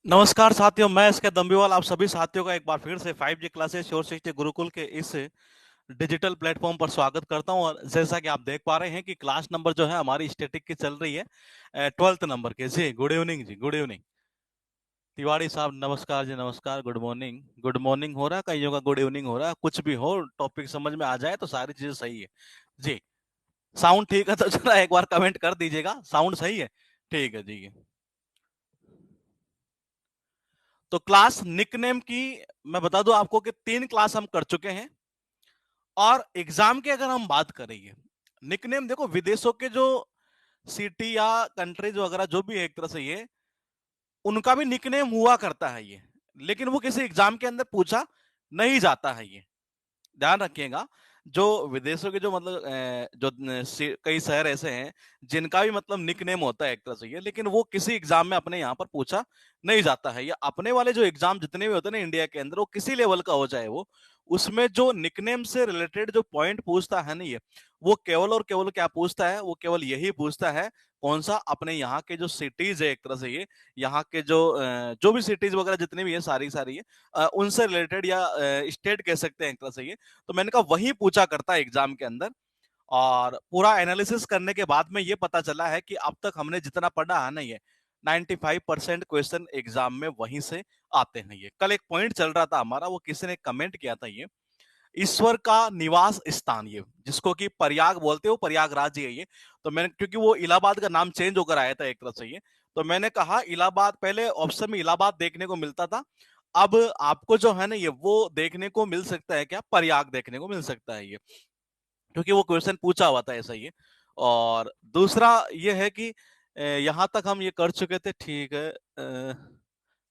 नमस्कार साथियों, मैं इसके दम्बीवाल आप सभी साथियों का एक बार फिर से 5G classes sure sixty Gurukul के इस डिजिटल प्लेटफॉर्म पर स्वागत करता हूं। और जैसा कि आप देख पा रहे हैं कि क्लास नंबर जो है हमारी स्टैटिक की चल रही है 12th नंबर के। जी गुड इवनिंग, जी गुड इवनिंग। तिवारी साहब नमस्कार जी, नमस्कार। गुड मॉर्निंग, गुड मॉर्निंग हो रहा है, कईयों का गुड इवनिंग हो रहा है। कुछ भी हो, टॉपिक समझ में आ जाए तो सारी चीजें सही है। जी साउंड ठीक है तो जरा एक बार कमेंट कर दीजिएगा, साउंड सही है। ठीक है जी। तो क्लास निकनेम की मैं बता दूं आपको कि 3 क्लास हम कर चुके हैं। और एग्जाम की अगर हम बात करेंगे, निकनेम देखो, विदेशों के जो सिटी या कंट्रीज वगैरह जो भी है, एक तरह से ये उनका भी निकनेम हुआ करता है ये, लेकिन वो किसी एग्जाम के अंदर पूछा नहीं जाता है ये, ध्यान रखिएगा। जो विदेशों के जो मतलब कई शहर ऐसे हैं जिनका भी मतलब निकनेम होता है एक तरह से ये, लेकिन वो किसी एग्जाम में अपने यहाँ पर पूछा नहीं जाता है। या अपने वाले जो एग्जाम जितने भी होते हैं ना इंडिया के अंदर, वो किसी लेवल का हो जाए वो, उसमें जो निकनेम से रिलेटेड जो पॉइंट पूछता है ना ये, वो केवल और केवल क्या पूछता है, वो केवल यही पूछता है कौन सा अपने यहाँ के जो सिटीज है एक तरह से ये, यहाँ के जो भी सिटीज वगैरह जितनी भी है सारी सारी है, उनसे रिलेटेड या स्टेट कह सकते हैं एक तरह से ये। तो मैंने कहा वही पूछा करता है एग्जाम के अंदर। और पूरा एनालिसिस करने के बाद में ये पता चला है कि अब तक हमने जितना पढ़ा है ना ये 95% क्वेश्चन एग्जाम में वहीं से आते हैं। ये कल एक पॉइंट चल रहा था हमारा, वो किसी ने कमेंट किया था, ये ईश्वर का निवास स्थान, ये जिसको कि प्रयाग बोलते हो, प्रयागराज ही है ये। तो मैंने, क्योंकि वो इलाहाबाद का नाम चेंज होकर आया था एक तरह से ये, तो मैंने कहा इलाहाबाद, पहले ऑप्शन में इलाहाबाद देखने को मिलता था, अब आपको जो है ना ये वो देखने को मिल सकता है, क्या प्रयाग देखने को मिल सकता है ये, क्योंकि वो क्वेश्चन पूछा हुआ था ऐसा ही। और दूसरा ये है कि यहां तक हम ये कर चुके थे, ठीक है।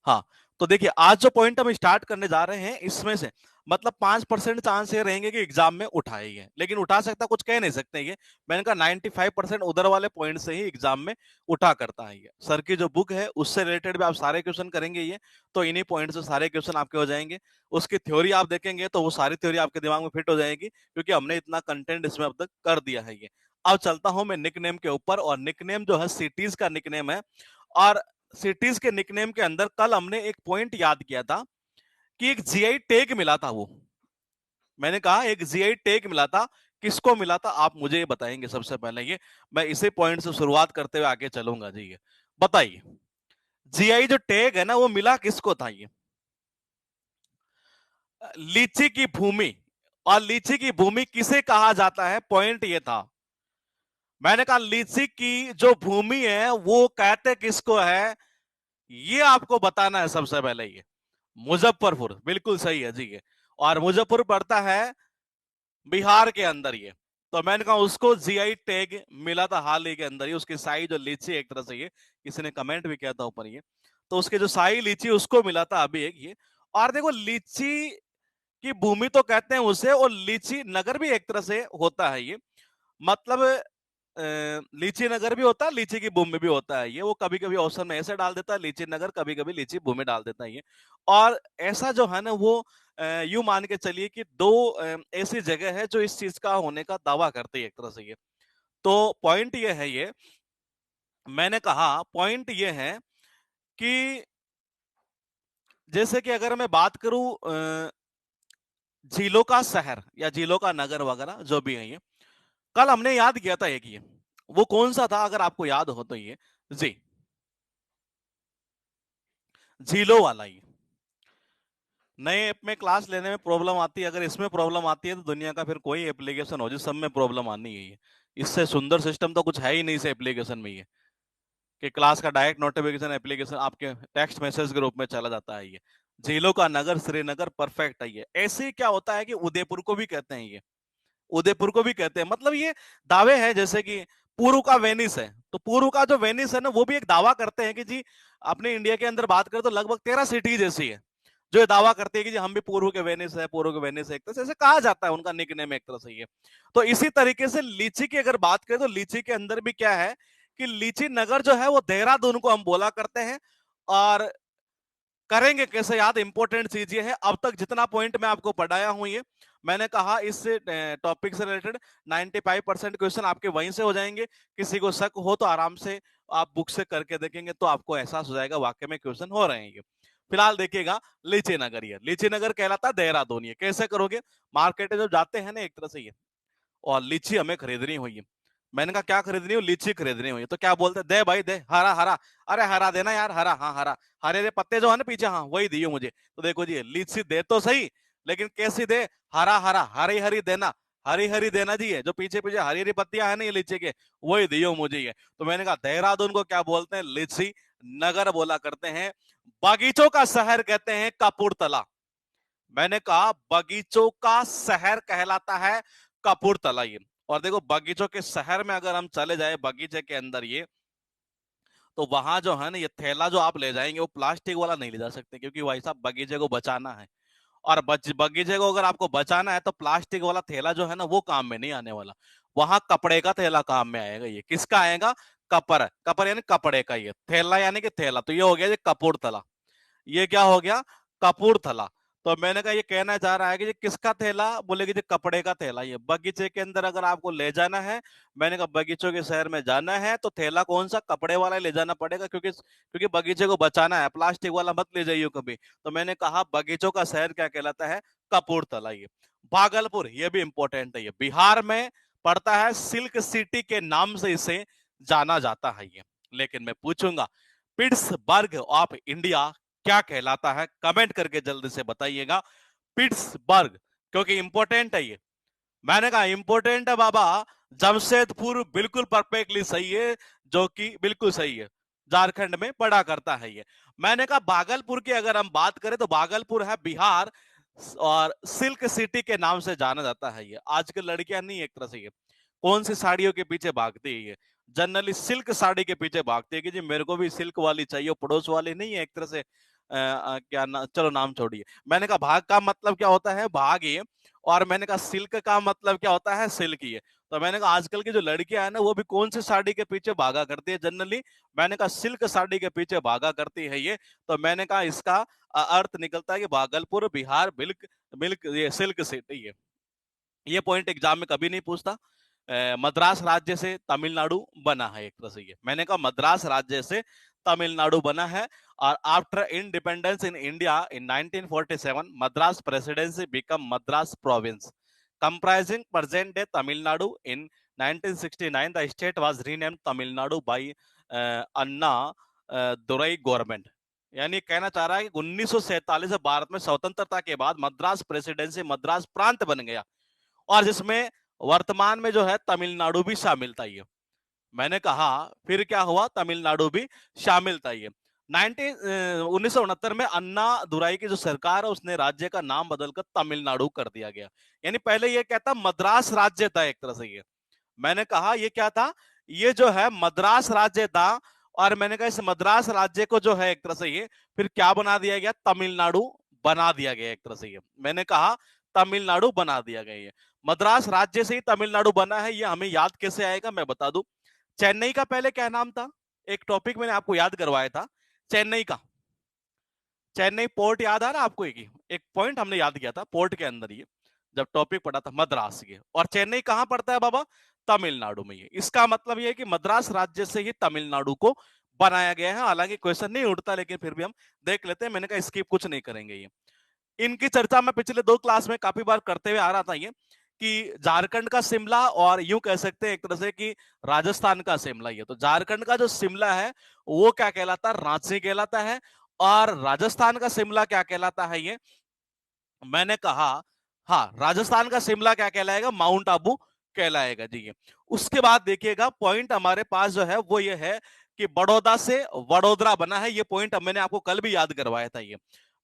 हाँ, तो देखिए आज जो पॉइंट हम स्टार्ट करने जा रहे हैं इसमें से मतलब 5% चांस ये रहेंगे कि एग्जाम में उठाएंगे, लेकिन उठा सकता कुछ कह नहीं सकते ये। मैंने कहा 95% उधर वाले पॉइंट से ही एग्जाम में उठा करता है ये। सर की जो बुक है उससे रिलेटेड भी आप सारे क्वेश्चन करेंगे ये, तो इन्हीं पॉइंट से सारे क्वेश्चन आपके हो जाएंगे। उसकी थ्योरी आप देखेंगे तो वो सारी थ्योरी आपके दिमाग में फिट हो जाएगी, क्योंकि हमने इतना कंटेंट इसमें अब तक कर दिया है ये। अब चलता हूं मैं निकनेम के ऊपर, और निकनेम जो है सिटीज का निकनेम है। और सिटीज के निकनेम के अंदर कल हमने एक पॉइंट याद किया था कि एक जीआई टैग मिला था वो, मैंने कहा एक जीआई टैग मिला था, किसको मिला था आप मुझे ये बताएंगे सबसे पहले ये। मैं इसी पॉइंट से शुरुआत करते हुए आगे चलूंगा जी। ये बताइए, जीआई जो टैग है ना वो मिला किसको था ये? लीची की भूमि। और लीची की भूमि किसे कहा जाता है, पॉइंट ये था। मैंने कहा लीची की जो भूमि है वो कहते किसको है, ये आपको बताना है सबसे पहले ये। मुजफ्फरपुर, बिल्कुल सही है जी ये। और मुजफ्फरपुर पड़ता है बिहार के अंदर ये। तो मैंने कहा उसको जीआई टैग मिला था हाल ही के अंदर ही, उसकी साई जो लीची एक तरह से ये, किसी ने कमेंट भी किया था ऊपर ये, तो उसके जो साई लीची उसको मिला था अभी एक ये। और देखो लीची की भूमि तो कहते हैं उसे, और लीची नगर भी एक तरह से होता है ये। मतलब लीची नगर भी होता है, लीची की भूमि भी होता है ये। वो कभी कभी ऑप्शन में ऐसे डाल देता है लीची नगर, कभी कभी लीची भूमि डाल देता है ये। और ऐसा जो है ना वो यूं मान के चलिए कि दो ऐसी जगह है जो इस चीज का होने का दावा करती है एक तरह से ये। तो पॉइंट ये है ये, मैंने कहा पॉइंट ये है कि जैसे कि अगर मैं बात करूं झीलों का शहर या झीलों का नगर वगैरह जो भी है ये, कल हमने याद किया था एक ये, वो कौन सा था अगर आपको याद हो तो ये? जी, झीलों वाला ही। नए ऐप में क्लास लेने में प्रॉब्लम आती है, अगर इसमें प्रॉब्लम आती है तो दुनिया का फिर कोई एप्लीकेशन हो जिस सब में प्रॉब्लम आनी है ये। इससे सुंदर सिस्टम तो कुछ है ही नहीं इस एप्लीकेशन में ये, कि क्लास का डायरेक्ट नोटिफिकेशन एप्लीकेशन आपके टेक्स्ट मैसेज के रूप में चला जाता है ये। झीलों का नगर श्रीनगर परफेक्ट है ये। ऐसे ही क्या होता है कि उदयपुर को भी कहते हैं ये, उदयपुर को भी कहते हैं, मतलब ये दावे हैं जैसे कि पूर्व का वेनिस है, तो पूर्व का जो वेनिस है ना वो भी एक दावा करते हैं कि जी अपने इंडिया के अंदर बात करें तो लगभग 13 सिटीज ऐसी है जो ये दावा करती है कि जी हम भी पूर्व के वेनिस है, पूर्व के वेनिस है, एक तरह से ऐसे कहा जाता है, उनका निकनेम एक तरह से ये। तो इसी तरीके से लीची की अगर बात करें तो लीची के अंदर भी क्या है कि लीची नगर जो है वो देहरादून को हम बोला करते हैं। और करेंगे कैसे याद, इंपॉर्टेंट चीज ये है, अब तक जितना पॉइंट मैं आपको पढ़ाया हूं ये, मैंने कहा इस टॉपिक से रिलेटेड 95% क्वेश्चन आपके वहीं से हो जाएंगे। किसी को शक हो तो आराम से आप बुक से करके देखेंगे तो आपको एहसास हो जाएगा वाकई में क्वेश्चन हो रहे हैं ये। फिलहाल देखिएगा लीची नगर, ये लीची नगर कहलाता है देहरादून। ये कैसे करोगे, मार्केट में जब जाते हैं ना एक तरह से ये, और लीची हमें खरीदनी हुई है, मैंने कहा क्या खरीदनी हो, लीची खरीदनी हुई है, तो क्या बोलते हैं, दे भाई दे, हरा हरा, अरे हरा देना यार, हरा, हाँ हरा, हरे हरे पत्ते जो है ना पीछे, हाँ वही दियो मुझे। तो देखो जी लीची दे तो सही, लेकिन कैसी दे, हरा हरा, हरी हरी देना, हरी हरी देना जी, है जो पीछे पीछे हरी हरी पत्तियां है ना ये लीची के, वही दियो मुझे ये। तो मैंने कहा देहरादून को क्या बोलते हैं, लीची नगर बोला करते हैं, बागीचों का शहर कहते हैं कपूरथला। मैंने कहा बगीचों का शहर कहलाता है कपूरथला ये। और देखो बगीचों के शहर में अगर हम चले जाए बगीचे के अंदर ये, तो वहां जो है ना ये थैला जो आप ले जाएंगे वो प्लास्टिक वाला नहीं ले जा सकते, क्योंकि भाई साहब बगीचे को बचाना है। और बगीचे को अगर आपको बचाना है तो प्लास्टिक वाला थैला जो है ना वो काम में नहीं आने वाला, वहां कपड़े का थैला काम में आएगा। ये किसका आएगा, कपर, कपर यानी कपड़े का, ये थैला यानी कि थैला। तो ये हो गया ये कपूरथला, ये क्या हो गया, कपूरथला। तो मैंने कहा ये कहना चाह रहा है कि ये किसका थैला, बोले कि ये कपड़े का थैला। ये बगीचे के अंदर अगर आपको ले जाना है, मैंने कहा बगीचों के शहर में जाना है तो थैला कौन सा, कपड़े वाला ले जाना पड़ेगा, क्योंकि क्योंकि बगीचे को बचाना है, प्लास्टिक वाला मत ले जाइए कभी। तो मैंने कहा बगीचों का शहर क्या कहलाता है, कपूरथला। ये भागलपुर, ये भी इंपॉर्टेंट है, ये बिहार में पड़ता है, सिल्क सिटी के नाम से इसे जाना जाता है ये। लेकिन मैं पूछूंगा पिट्सबर्ग ऑफ इंडिया क्या कहलाता है, कमेंट करके जल्दी से बताइएगा। पिट्सबर्ग, क्योंकि इंपॉर्टेंट है ये। मैंने कहा इंपॉर्टेंट है बाबा, जमशेदपुर बिल्कुल परफेक्टली सही है, जो कि बिल्कुल सही है, झारखंड में पड़ा करता है ये। मैंने कहा भागलपुर की अगर हम बात करें तो भागलपुर है बिहार, और सिल्क सिटी के नाम से जाना जाता है ये। आजकल लड़कियां नहीं एक तरह से ये कौन सी साड़ियों के पीछे भागती है, ये जनरली सिल्क साड़ी के पीछे भागती है कि जी मेरे को भी सिल्क वाली चाहिए, पड़ोस वाली नहीं है एक तरह से। क्या चलो नाम छोड़िए। मैंने कहा भाग का मतलब क्या होता है, भाग ये, और मैंने कहा सिल्क का मतलब क्या होता है, सिल्क ये। तो मैंने कहा आजकल की जो लड़कियां है ना वो भी कौन सी साड़ी के पीछे भागा करती है जनरली, मैंने कहा सिल्क साड़ी के पीछे भागा करती है ये। तो मैंने कहा इसका अर्थ निकलता है कि भागलपुर बिहार मिल्क मिल्क ये सिल्क सिटी है। ये पॉइंट एग्जाम में कभी नहीं पूछता। मद्रास राज्य से तमिलनाडु बना है एक तरह से ये। मैंने कहा मद्रास राज्य से तमिलनाडु बना है। और after independence in India in 1947 Madras presidency become Madras province comprising present day Tamil Nadu. In 1969 the state was renamed Tamil Nadu by Anna Durai government. यानी कहना चाह रहा है कि 1947 से भारत में स्वतंत्रता के बाद मद्रास प्रेसिडेंसी मद्रास प्रांत बन गया, और जिसमें वर्तमान में जो है तमिलनाडु भी शामिल था ये। मैंने कहा फिर क्या हुआ, तमिलनाडु भी शामिल था ये। 1969 में अन्ना दुराई की जो सरकार है उसने राज्य का नाम बदलकर तमिलनाडु कर दिया गया। यानी पहले ये क्या था, मद्रास राज्य था एक तरह से ये। मैंने कहा ये क्या था, ये जो है मद्रास राज्य था, और मैंने कहा इस मद्रास राज्य को जो है एक तरह से ये फिर क्या बना दिया गया, तमिलनाडु बना दिया गया एक तरह से ये। मैंने कहा तमिलनाडु बना दिया गया ये, मद्रास राज्य से ही तमिलनाडु बना है। ये हमें याद कैसे आएगा मैं बता दूं। चेन्नई का पहले क्या नाम था, एक टॉपिक मैंने आपको याद करवाया था चेन्नई का, चेन्नई पोर्ट याद आ रहा आपको, एक पॉइंट हमने याद किया था पोर्ट के अंदर ये, जब टॉपिक पढ़ा था मद्रास के। और चेन्नई कहां पड़ता है बाबा, तमिलनाडु में। ये इसका मतलब ये है कि मद्रास राज्य से ही तमिलनाडु को बनाया गया है। हालांकि क्वेश्चन नहीं उठता, लेकिन फिर भी हम देख लेते हैं। मैंने कहा स्किप कुछ नहीं करेंगे ये। इनकी चर्चा मैं पिछले 2 क्लास में काफी बार करते हुए आ रहा था ये, कि झारखंड का शिमला, और यूं कह सकते हैं एक तरह से कि राजस्थान का शिमला। ये तो झारखंड का जो शिमला है वो क्या कहलाता है, रांची कहलाता है। और राजस्थान का शिमला क्या कहलाता है ये, मैंने कहा हाँ राजस्थान का शिमला क्या कहलाएगा, माउंट आबू कहलाएगा जी ये। उसके बाद देखिएगा पॉइंट हमारे पास जो है वो ये है कि बड़ौदा से वडोदरा बना है। ये पॉइंट मैंने आपको कल भी याद करवाया था ये।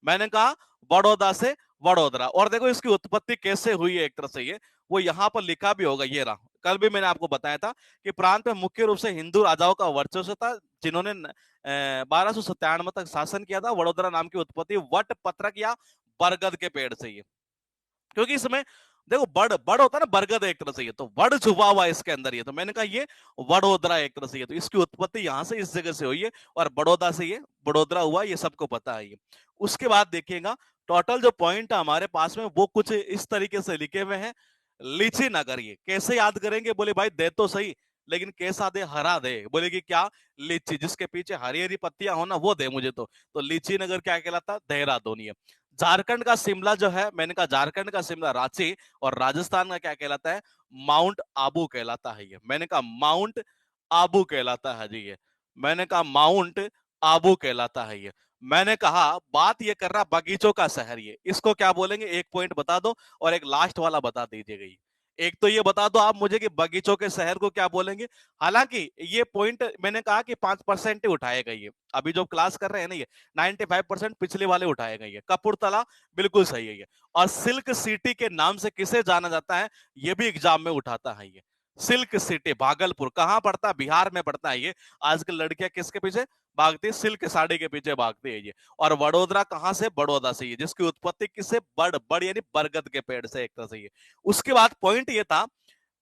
मैंने कहा बड़ौदा से वडोदरा। और देखो इसकी उत्पत्ति कैसे हुई है एक तरह से ये, वो यहाँ पर लिखा भी होगा, ये रहा। कल भी मैंने आपको बताया था कि प्रांत में मुख्य रूप से हिंदू राजाओं का वर्चस्व था, जिन्होंने 1297 तक शासन किया था। वडोदरा नाम की उत्पत्ति वट पत्रक या बरगद के पेड़ से ये, क्योंकि इसमें देखो बड़ बड़ होता है ना, बरगद एक तरह से ये, तो वड छुपा हुआ इसके अंदर ये। तो मैंने कहा ये वडोदरा एक तरह से ये, तो इसकी उत्पत्ति यहां से इस जगह से हुई है, और बड़ौदा से ये बड़ोदरा हुआ, ये सबको पता है ये। उसके बाद देखिएगा टोटल जो पॉइंट है हमारे पास में वो कुछ इस तरीके से लिखे हुए हैं। लीची नगर, ये कैसे याद करेंगे, बोले भाई दे तो सही, लेकिन कैसा दे, हरा दे। बोले कि क्या? लीची, जिसके पीछे हरी हरी पत्तियां हो ना वो दे मुझे। तो लीची नगर क्या कहलाता? देहरादून। ये झारखंड का शिमला जो है, मैंने कहा झारखंड का शिमला रांची, और राजस्थान का क्या कहलाता है? माउंट आबू कहलाता है। ये मैंने कहा माउंट आबू कहलाता है जी। ये मैंने कहा माउंट आबू कहलाता है। ये मैंने कहा बात ये कर रहा बगीचों का शहर। ये इसको क्या बोलेंगे? एक पॉइंट बता दो और एक लास्ट वाला बता दीजिएगा। ये एक तो ये बता दो आप मुझे कि बगीचों के शहर को क्या बोलेंगे। हालांकि ये पॉइंट मैंने कहा कि 5% ही उठाएगा। ये अभी जो क्लास कर रहे हैं ना, ये 95% पिछले वाले उठाएगा। ये कपूरथला बिल्कुल सही है। ये और सिल्क सिटी के नाम से किसे जाना जाता है? ये भी एग्जाम में उठाता है। ये सिल्क सिटी भागलपुर कहाँ पड़ता है? बिहार में पड़ता है। ये आजकल लड़कियां किसके पीछे भागती है? सिल्क साड़ी के पीछे भागती है। ये और वडोदरा कहाँ से? बड़ौदा से। ये जिसकी उत्पत्ति किससे? बड़ यानी बरगद के पेड़ से, एक तरह से। ये उसके बाद पॉइंट ये था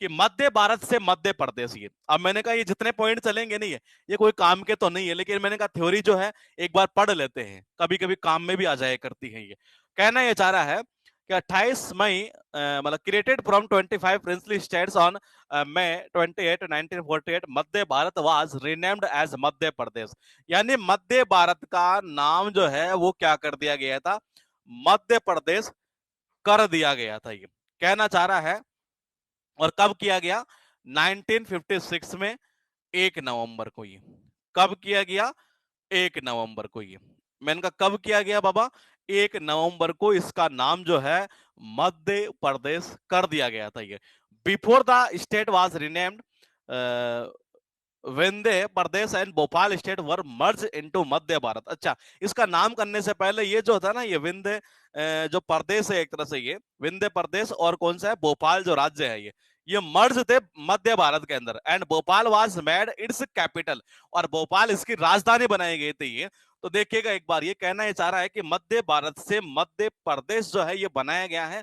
कि मध्य भारत से मध्य प्रदेश। ये अब मैंने कहा ये जितने पॉइंट चलेंगे नहीं है, ये कोई काम के तो नहीं है, लेकिन मैंने कहा थ्योरी जो है एक बार पढ़ लेते हैं, कभी कभी काम में भी आ जाया करती है। ये कहना ये चाह रहा है कि 28 मई मतलब created from 25 princely states on May 28 1948 Madhya Bharat was renamed as Madhya Pradesh. यानी मध्य भारत का नाम जो है वो क्या कर दिया गया था? मध्य प्रदेश कर दिया गया था। ये कहना चाह रहा है। और कब किया गया? 1956 में 1 नवंबर को। ये कब किया गया? 1 नवंबर को। ये मैंने कहा कब किया गया बाबा? 1 नवंबर को इसका नाम जो है मध्य प्रदेश कर दिया गया था। ये before the state was renamed Vindhya Pradesh and Bhopal state were merge into Madhya Bharat. अच्छा, इसका नाम करने से पहले ये जो था ना, ये विंध्य जो प्रदेश है एक तरह से, ये विंध्य प्रदेश और कौन सा है? भोपाल जो राज्य है, ये मर्ज थे मध्य भारत के अंदर। And Bhopal was made it's capital, और भोपाल इसकी राजधानी बनाई गई थी। ये तो देखिएगा एक बार, ये कहना ये चाह रहा है कि मध्य भारत से मध्य प्रदेश जो है ये बनाया गया है।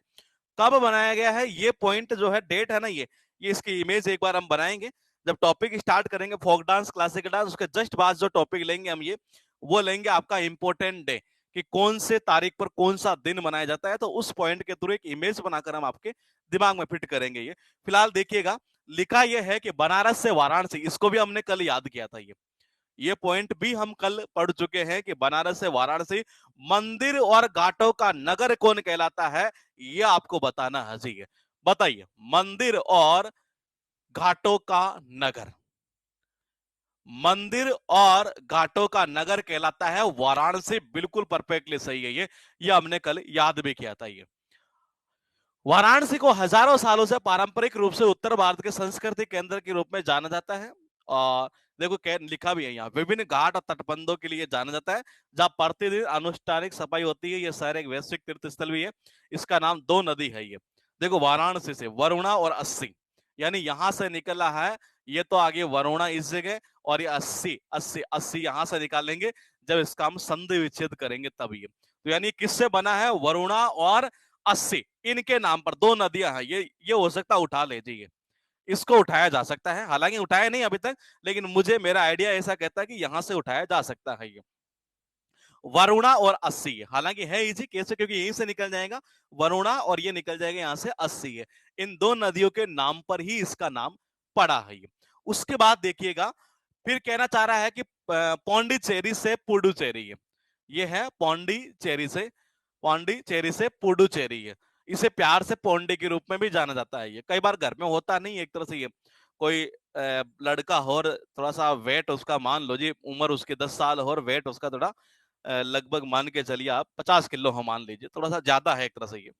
कब बनाया गया है? ये पॉइंट जो है, डेट है ना, ये इसकी इमेज एक बार हम बनाएंगे जब टॉपिक स्टार्ट करेंगे फोक डांस क्लासिकल डांस। उसके जस्ट बाद जो टॉपिक लेंगे हम, ये वो लेंगे आपका इंपॉर्टेंट डे, कि कौन से तारीख पर कौन सा दिन मनाया जाता है। तो उस पॉइंट के थ्रू एक इमेज बनाकर हम आपके दिमाग में फिट करेंगे। ये फिलहाल देखिएगा, लिखा यह है कि बनारस से वाराणसी, इसको भी हमने कल याद किया था। ये पॉइंट भी हम कल पढ़ चुके हैं कि बनारस से वाराणसी मंदिर और घाटों का नगर कौन कहलाता है? ये आपको बताना है जी। बताइए, मंदिर और घाटों का नगर, मंदिर और घाटों का नगर कहलाता है वाराणसी। बिल्कुल परफेक्टली सही है। ये हमने कल याद भी किया था। ये वाराणसी को हजारों सालों से पारंपरिक रूप से उत्तर भारत के संस्कृति केंद्र के रूप में जाना जाता है। और देखो लिखा भी है यहाँ, विभिन्न घाट और तटबंधों के लिए जाना जाता है, जहाँ प्रतिदिन अनुष्ठानिक सफाई होती है। ये शहर एक वैश्विक तीर्थ स्थल भी है। इसका नाम दो नदी है। ये देखो, वाराणसी से वरुणा और अस्सी, यानी यहां से निकला है। ये तो आगे वरुणा इस जगह, और ये अस्सी अस्सी अस्सी यहां से निकालेंगे जब इसका हम संधि विच्छेद करेंगे तब। ये तो यानी किससे बना है? वरुणा और अस्सी, इनके नाम पर दो नदियां हैं। ये हो सकता है उठा लीजिए, इसको उठाया जा सकता है। हालांकि उठाया नहीं अभी तक, लेकिन मुझे मेरा आइडिया ऐसा कहता है कि यहां से उठाया जा सकता है। ये वरुणा और अस्सी, हालांकि है इजी कैसे, क्योंकि यहीं से निकल जाएगा वरुणा और ये निकल जाएगा यहां से अस्सी। है इन दो नदियों के नाम पर ही इसका नाम पड़ा है। ये उसके बाद देखिएगा, फिर कहना चाह रहा है कि पौंडीचेरी से पुडुचेरी। ये है पौंडीचेरी से पुडुचेरी। है इसे प्यार से पौंडी के रूप में भी जाना जाता है। ये कई बार घर में होता नहीं एक तरह से। ये कोई लड़का हो और थोड़ा सा वेट उसका, मान लो जी उम्र उसकी 10 साल हो और वेट उसका थोड़ा लगभग मान के चलिए आप 50 किलो हो, मान लीजिए थोड़ा सा ज्यादा है एक तरह से। ये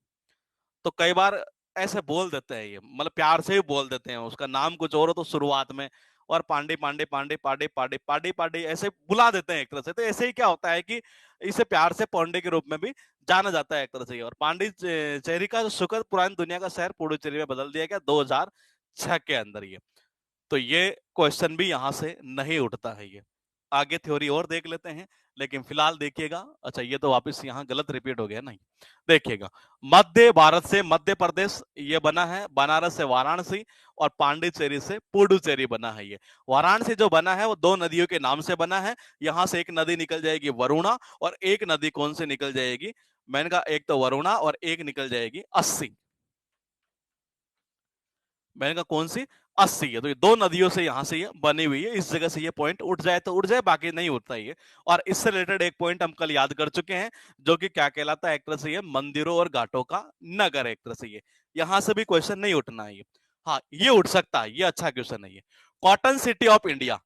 तो कई बार ऐसे बोल देते हैं, ये मतलब प्यार से ही बोल देते हैं, उसका नाम कुछ और हो तो शुरुआत में, और पांडे पांडे पांडे पांडे पांडे पांडे पांडे ऐसे बुला देते हैं एक तरह से। तो ऐसे ही क्या होता है कि इसे प्यार से पौंडे के रूप में भी जाना जाता है एक तरह से। और पांडिचेरी का जो सुखद पुरानी दुनिया का शहर पुडुचेरी में बदल दिया गया 2006 के अंदर। ये तो ये क्वेश्चन भी यहां से नहीं उठता है। ये आगे थ्योरी और देख लेते हैं, लेकिन फिलहाल देखिएगा। अच्छा, ये तो वापस यहाँ गलत रिपीट हो गया। नहीं, देखिएगा, मध्य भारत से मध्य प्रदेश ये बना है, बनारस से वाराणसी, और पांडिचेरी से पुडुचेरी बना है। ये वाराणसी जो बना है वो दो नदियों के नाम से बना है। यहां से एक नदी निकल जाएगी वरुणा, और एक नदी कौन से निकल जाएगी? मैंने कहा एक तो वरुणा और एक निकल जाएगी अस्सी। मैंने कहा कौन सी? 80 है। तो ये दो नदियों से यहां से ये बनी हुई है, इस जगह से ये पॉइंट उठ जाए तो उठ जाए, बाकी नहीं उठता ये। और इससे रिलेटेड एक पॉइंट हम कल याद कर चुके हैं, जो कि क्या कहलाता है एक तरह से ये मंदिरों और घाटों का नगर है एक तरह से ये। यहां से भी क्वेश्चन नहीं उठना है ये। हाँ, ये उठ सकता है, ये अच्छा क्वेश्चन है ये। Cotton city of India,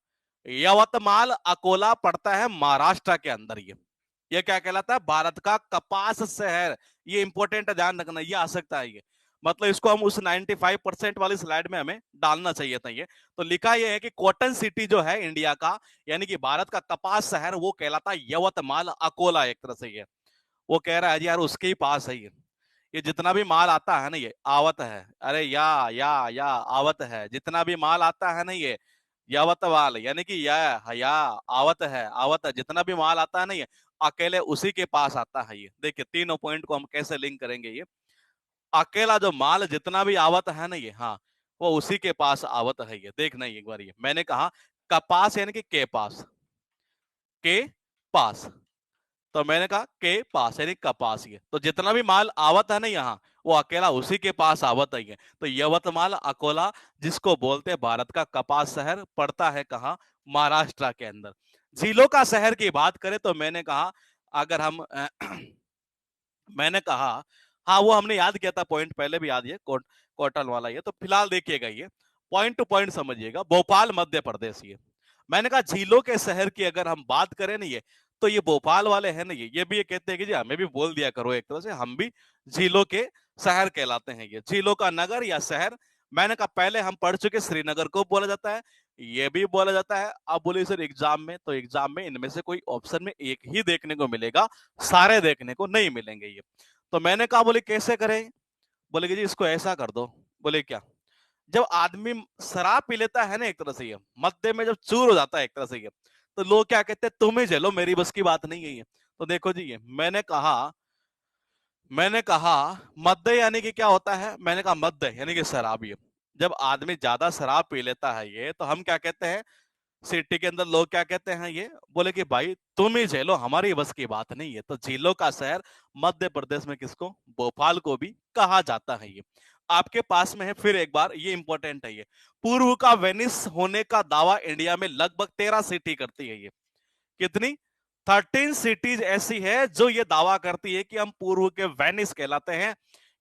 Yavatmal Akola पड़ता है महाराष्ट्र के अंदर ये क्या कहलाता है? भारत का कपास शहर। ये इंपॉर्टेंट है, ध्यान रखना, ये आ सकता है ये। मतलब इसको हम उस 95% वाली स्लाइड में हमें डालना चाहिए था ये। तो लिखा ये है कि कॉटन सिटी जो है इंडिया का, यानी कि भारत का कपास शहर, वो कहलाता है यवतमाल अकोला एक तरह से ये। वो कह रहा है जी यार उसके ही पास है ये जितना भी माल आता है ना ये आवत है। अरे या आवत है, जितना भी माल आता है ना ये यावतवाल, यानी कि या आवत है, आवत है, जितना भी माल आता है ना ये अकेले उसी के पास आता है ये। देखिए तीनों पॉइंट को हम कैसे लिंक करेंगे ये। अकेला जो माल जितना भी आवत है ना ये, हाँ, वो उसी के पास आवत है ये। देखना एक बार, ये मैंने कहा कपास यानी कि के पास, तो मैंने कहा के पास यानी कपास ये। तो जितना भी माल आवत है ना यहाँ, वो अकेला उसी के पास आवत है ये। तो यवतमाल अकोला, जिसको बोलते हैं भारत का कपास शहर, पड़ता है कहाँ? महाराष्ट्र के अंदर। झीलों का शहर की बात करें तो मैंने कहा, अगर हम मैंने कहा, हाँ वो हमने याद किया था पॉइंट, पहले भी याद है कॉटन वाला ये। तो फिलहाल देखिएगा ये पॉइंट टू पॉइंट समझिएगा। भोपाल मध्य प्रदेश ये। मैंने कहा झीलों के शहर की अगर हम बात करें ना ये, तो ये भोपाल वाले हैं ना ये भी ये कहते हैं कि जी हमें भी बोल दिया करो एक तरह से, हम भी झीलों के शहर कहलाते हैं ये, झीलों का नगर या शहर। मैंने कहा पहले हम पढ़ चुके श्रीनगर को बोला जाता है, ये भी बोला जाता है। अब बोले सर एग्जाम में, तो एग्जाम में इनमें से कोई ऑप्शन में एक ही देखने को मिलेगा, सारे देखने को नहीं मिलेंगे ये। तो मैंने कहा बोले कैसे करें? बोले कि जी इसको ऐसा कर दो। बोले क्या? जब आदमी शराब पी लेता है ना एक तरह से ये, मद्दे में जब चूर हो जाता है एक तरह से ये, तो लोग क्या कहते हैं, तुम ही झेलो, मेरी बस की बात नहीं है ये। तो देखो जी ये मैंने कहा मद्दे यानी कि क्या होता है? मैंने कहा मद्दे यानी कि शराब ये। जब आदमी ज्यादा शराब पी लेता है ये, तो हम क्या कहते हैं, सिटी के अंदर लोग क्या कहते हैं ये, बोले कि भाई तुम ही झेलो, हमारी बस की बात नहीं है। तो झीलों का शहर मध्य प्रदेश में किसको? भोपाल को भी कहा जाता है ये। आपके पास में है फिर एक बार, ये इंपॉर्टेंट है ये। पूर्व का वेनिस होने का दावा इंडिया में लगभग 13 सिटी करती है ये। कितनी? 13 सिटीज ऐसी है जो ये दावा करती है कि हम पूर्व के वेनिस कहलाते हैं।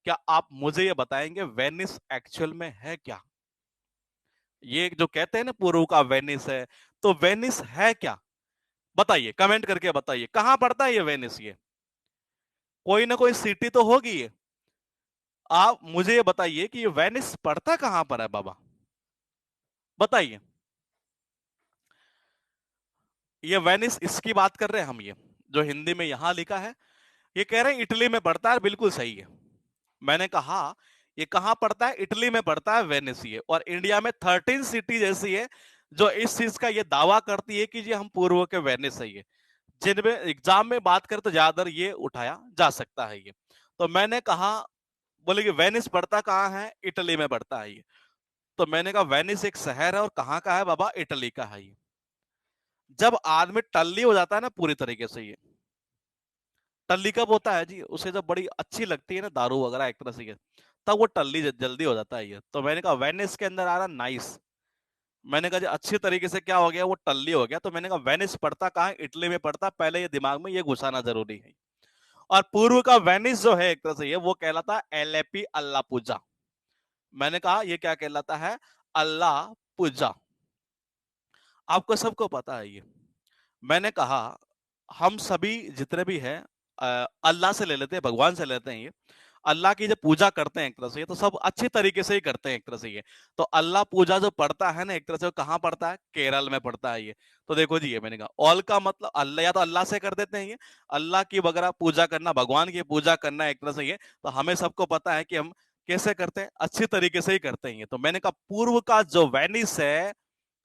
क्या आप मुझे ये बताएंगे वेनिस एक्चुअल में है क्या? ये जो कहते हैं ना पूर्व का वेनिस है, तो वेनिस है क्या? बताइए, कमेंट करके बताइए कहां पड़ता है ये वेनिस ये। कोई ना कोई सिटी तो होगी ये। आप मुझे ये बताइए कि ये वेनिस पड़ता कहां पर है बाबा, बताइए। ये वेनिस इसकी बात कर रहे हैं हम, ये जो हिंदी में यहां लिखा है, ये कह रहे हैं इटली में पड़ता है। बिल्कुल सही है। मैंने कहा ये कहां पड़ता है? इटली में पड़ता है वेनिस ये। और इंडिया में 13 सिटीज ऐसी है जो इस चीज का ये दावा करती है कि जी हम पूर्व के वेनिस है ये, जिनमें एग्जाम में बात करें तो ज्यादातर ये उठाया जा सकता है ये। तो मैंने कहा, बोले कि वेनिस पड़ता कहाँ है? इटली में पड़ता है ये। तो मैंने कहा वेनिस एक शहर है और कहाँ का है बाबा? इटली का है ये। जब आदमी टल्ली हो जाता है ना पूरी तरीके से ये, टल्ली कब होता है जी? उसे जब बड़ी अच्छी लगती है ना दारू वगैरह एक तरह से ये, तब वो टल्ली जल्दी हो जाता है ये। तो मैंने कहा वेनिस के अंदर आ रहा नाइस। मैंने कहा जी अच्छी तरीके से क्या हो गया? वो टल्ली हो गया। तो मैंने कहा वेनिस पड़ता कहाँ है? इटली में पड़ता। पहले ये दिमाग में ये घुसाना जरूरी है। और पूर्व का वेनिस जो है एक तरह से ये, वो कहलाता है एलेपी अल्लाह पूजा। मैंने कहा ये क्या कहलाता है? अल्लाह पूजा। आपको सबको पता है ये। मैंने कहा हम सभी जितने भी हैं अल्लाह से ले लेते हैं, भगवान से लेते हैं ये। अल्लाह की जब पूजा करते हैं एक तरह से, तो सब अच्छी तरीके से ही करते हैं एक तरह से ये। तो अल्लाह पूजा जो पड़ता है ना एक तरह से, वो कहाँ पड़ता है? केरल में पड़ता है ये। तो देखो जी ये मैंने कहा ऑल का मतलब अल्लाह, या तो अल्लाह से कर देते हैं ये, अल्लाह की वगैरह पूजा करना, भगवान की पूजा करना एक तरह से ये। तो हमें सबको पता है कि हम कैसे करते हैं, अच्छी तरीके से ही करते हैं ये। तो मैंने कहा पूर्व का जो वेनिस है,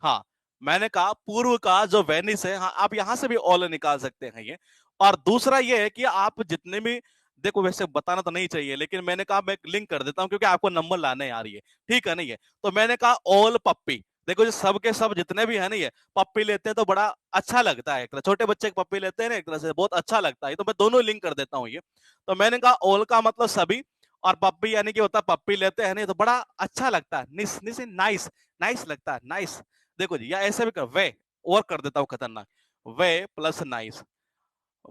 हाँ, मैंने कहा पूर्व का जो वेनिस है, हाँ, आप यहां से भी ऑल निकाल सकते हैं ये। और दूसरा ये है कि आप जितने भी, देखो वैसे बताना तो नहीं चाहिए, लेकिन मैंने कहा मैं लिंक कर देता हूं क्योंकि आपको नंबर लाने आ रही है, ठीक है नहीं है? तो मैंने कहा ऑल पप्पी। देखो जो सब के सब जितने भी है ना ये पप्पी लेते हैं तो बड़ा अच्छा लगता है, एक तरह छोटे बच्चे की पप्पी लेते हैं ना एक तरह से बहुत अच्छा लगता है, तो मैं दोनों लिंक कर देता हूँ ये। तो मैंने कहा ऑल का मतलब सभी, और पप्पी यानी कि होता पप्पी लेते हैं नहीं तो बड़ा अच्छा लगता है, निस निस नाइस, नाइस लगता है, नाइस। देखो जी, या ऐसे भी कर, वे और कर देता हूं खतरनाक, वे प्लस नाइस।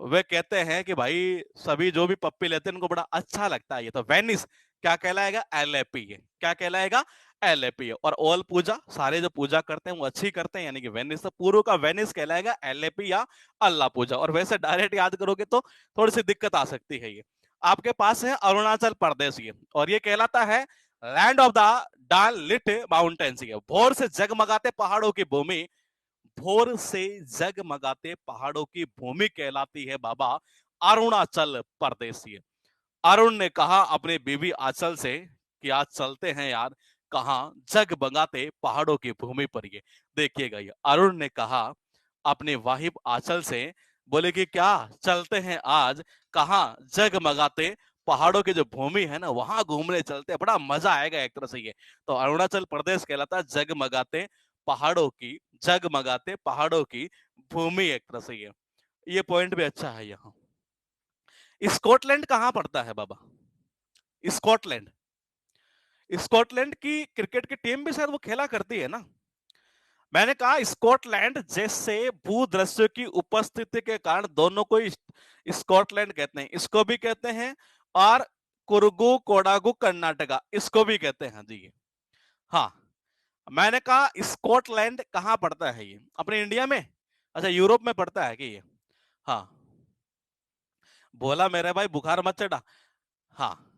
वे कहते हैं कि भाई सभी जो भी पप्पी लेते हैं उनको बड़ा अच्छा लगता है ये, तो वेनिस क्या कहलाएगा, एलएपी है, क्या कहलाएगा, एलएपी है। और ऑल पूजा, सारे जो पूजा करते हैं वो अच्छी करते हैं, यानी कि वेनिस, तो पूर्व का वेनिस कहलाएगा एलएपी या अल्लाह पूजा। और वैसे डायरेक्ट याद करोगे तो थोड़ी सी दिक्कत आ सकती है। ये आपके पास है अरुणाचल प्रदेश, ये और ये कहलाता है लैंड ऑफ द डाल लिट माउंटेन्स। ये भोर से जगमगाते पहाड़ों की भूमि, भोर से जगमगाते पहाड़ों की भूमि कहलाती है बाबा अरुणाचल प्रदेश। ये अरुण ने कहा अपनी बीवी आंचल से कि आज चलते हैं यार, कहा, जगमगाते पहाड़ों की भूमि पर। ये देखिएगा, ये अरुण ने कहा अपनी वाहिब आंचल से, बोले कि क्या चलते हैं आज, कहा, जगमगाते पहाड़ों की जो भूमि है ना वहां घूमने चलते हैं, बड़ा मजा आएगा एक तरह से। ये तो अरुणाचल प्रदेश कहलाता है जगमगाते पहाड़ों की, जगमगाते पहाड़ों की भूमि एक तरह से। ये पॉइंट भी अच्छा है। यहाँ स्कॉटलैंड कहां पड़ता है बाबा, स्कॉटलैंड, स्कॉटलैंड की क्रिकेट की टीम भी शायद वो खेला करती है ना। मैंने कहा स्कॉटलैंड जैसे भूदृश्य की उपस्थिति के कारण दोनों को स्कॉटलैंड कहते हैं, इसको भी कहते हैं, और कुर्गु कोडागु कर्नाटका इसको भी कहते हैं जी। हाँ, मैंने कहा स्कॉटलैंड कहां पड़ता है, ये अपने इंडिया में, अच्छा यूरोप में पड़ता है कि ये, हाँ, बोला मेरे भाई बुखार मत चढ़ा। हाँ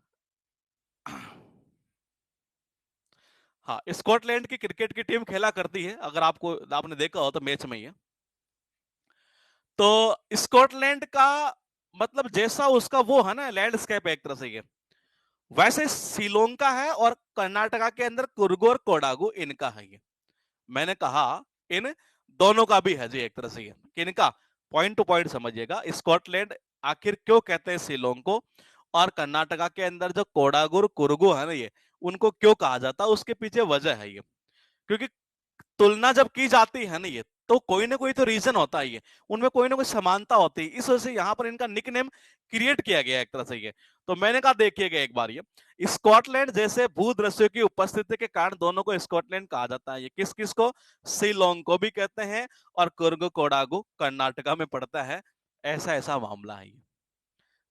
हाँ, स्कॉटलैंड की क्रिकेट की टीम खेला करती है, अगर आपको आपने देखा हो तो मैच में ही है। तो स्कॉटलैंड का मतलब जैसा उसका वो है ना लैंडस्केप एक तरह से, ये वैसे श्रीलंका है, और कर्नाटका के अंदर कुर्गु और कोडागु इनका है। ये मैंने कहा इन दोनों का भी है जी एक तरह से। ये कि इनका पॉइंट टू पॉइंट समझिएगा, स्कॉटलैंड आखिर क्यों कहते हैं शिलोंग को, और कर्नाटका के अंदर जो कोडागु और कुर्गु है ना ये, उनको क्यों कहा जाता है, उसके पीछे वजह है। ये क्योंकि तुलना जब की जाती है ना ये, तो कोई ना कोई तो रीजन होता है, ये उनमें कोई ना कोई समानता होती है, इस वजह से यहाँ पर इनका निकनेम क्रिएट किया गया एक तरह से। ये तो मैंने कहा देखिएगा एक बार, ये स्कॉटलैंड जैसे भूदृश्यों की उपस्थिति के कारण दोनों को स्कॉटलैंड कहा जाता है। ये किस किस को, शिलोंग को भी कहते हैं, और कुर्ग कोडागु कर्नाटका में पड़ता है। ऐसा ऐसा मामला है।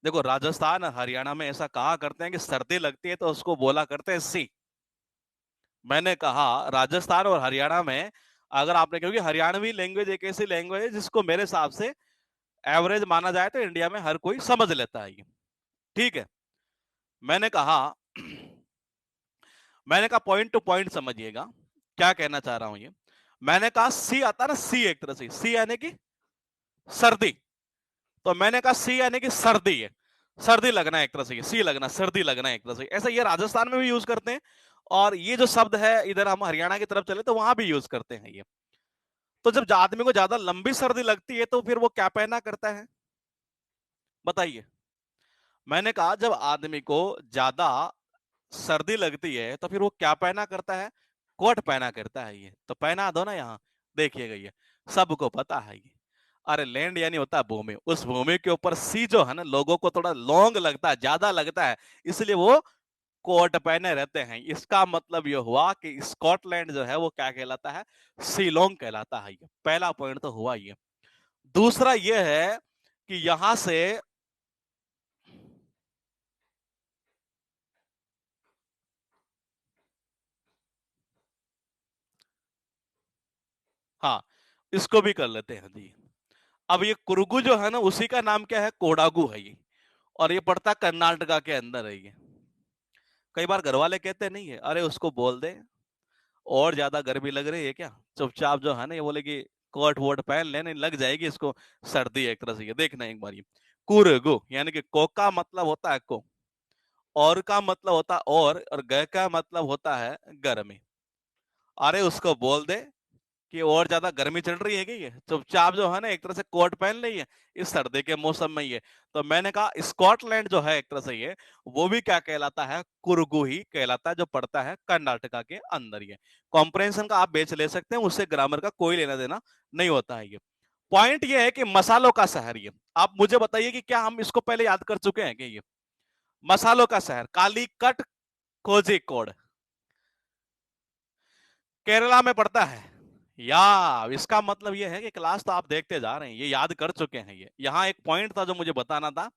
देखो राजस्थान हरियाणा में ऐसा कहा करते हैं कि सर्दी लगती है तो उसको बोला करते हैं सी। मैंने कहा राजस्थान और हरियाणा में, अगर आपने, क्योंकि हरियाणवी लैंग्वेज एक ऐसी लैंग्वेज है जिसको मेरे हिसाब से एवरेज माना जाए तो इंडिया में हर कोई समझ लेता है। ठीक है, मैंने कहा मैंने कहा पॉइंट टू पॉइंट समझिएगा क्या कहना चाह रहा हूं। ये मैंने कहा सी आता ना, सी एक तरह से, सी यानी कि सर्दी, तो मैंने कहा सी यानी कि सर्दी है, सर्दी लगना एक तरह से, सी लगना सर्दी लगना एक तरह से, ऐसा ये राजस्थान में भी यूज करते हैं, और ये जो शब्द है इधर हम हरियाणा की तरफ चले तो वहां भी यूज करते हैं ये। तो जब आदमी को ज्यादा लंबी सर्दी लगती है तो फिर वो क्या पहना करता है, बताइए। मैंने कहा जब आदमी को ज्यादा सर्दी लगती है तो फिर वो क्या पहना करता है, कोट पहना करता है। ये तो पहना दो ना, यहाँ देखिएगा, ये सबको पता है। ये अरे लैंड यानी होता है भूमि, उस भूमि के ऊपर सी जो है ना लोगों को थोड़ा लॉन्ग लगता है, ज्यादा लगता है, इसलिए वो कोट पहने रहते हैं। इसका मतलब ये हुआ कि स्कॉटलैंड जो है वो क्या कहलाता है, शिलोंग कहलाता है। ये पहला पॉइंट तो हुआ। ये दूसरा ये है कि यहां से, हाँ, इसको भी कर लेते हैं जी। अब ये कुर्गु जो है ना उसी का नाम क्या है, कोडागु है। ये और ये पड़ता कर्नाटका के अंदर है। ये कई बार घर वाले कहते नहीं है, अरे उसको बोल दे और ज्यादा गर्मी लग रही है क्या, चुपचाप जो है ना ये बोले कि कोट वोट पहन लेने लग जाएगी इसको सर्दी एक तरह से। ये देखना एक बार, ये कुर्गु यानी कि को का मतलब होता है को, और का मतलब होता है और ग का मतलब होता है गर्मी। अरे उसको बोल दे कि और ज्यादा गर्मी चल रही है कि ये चुपचाप जो है ना एक तरह से कोट पहन ली है इस सर्दी के मौसम में। ये तो मैंने कहा स्कॉटलैंड जो है एक तरह से ये, वो भी क्या कहलाता है, कुर्गु ही कहलाता है, जो पड़ता है कर्नाटका के अंदर। ये कॉम्प्रहेंशन का आप बेच ले सकते हैं, उससे ग्रामर का कोई लेना देना नहीं होता है। ये पॉइंट ये है कि मसालों का शहर। ये आप मुझे बताइए कि क्या हम इसको पहले याद कर चुके हैं कि ये मसालों का शहर कालीकट कोझिकोड केरला में पड़ता है। या इसका मतलब ये है कि क्लास तो आप देखते जा रहे हैं, ये याद कर चुके हैं। ये यहाँ एक पॉइंट था जो मुझे बताना था,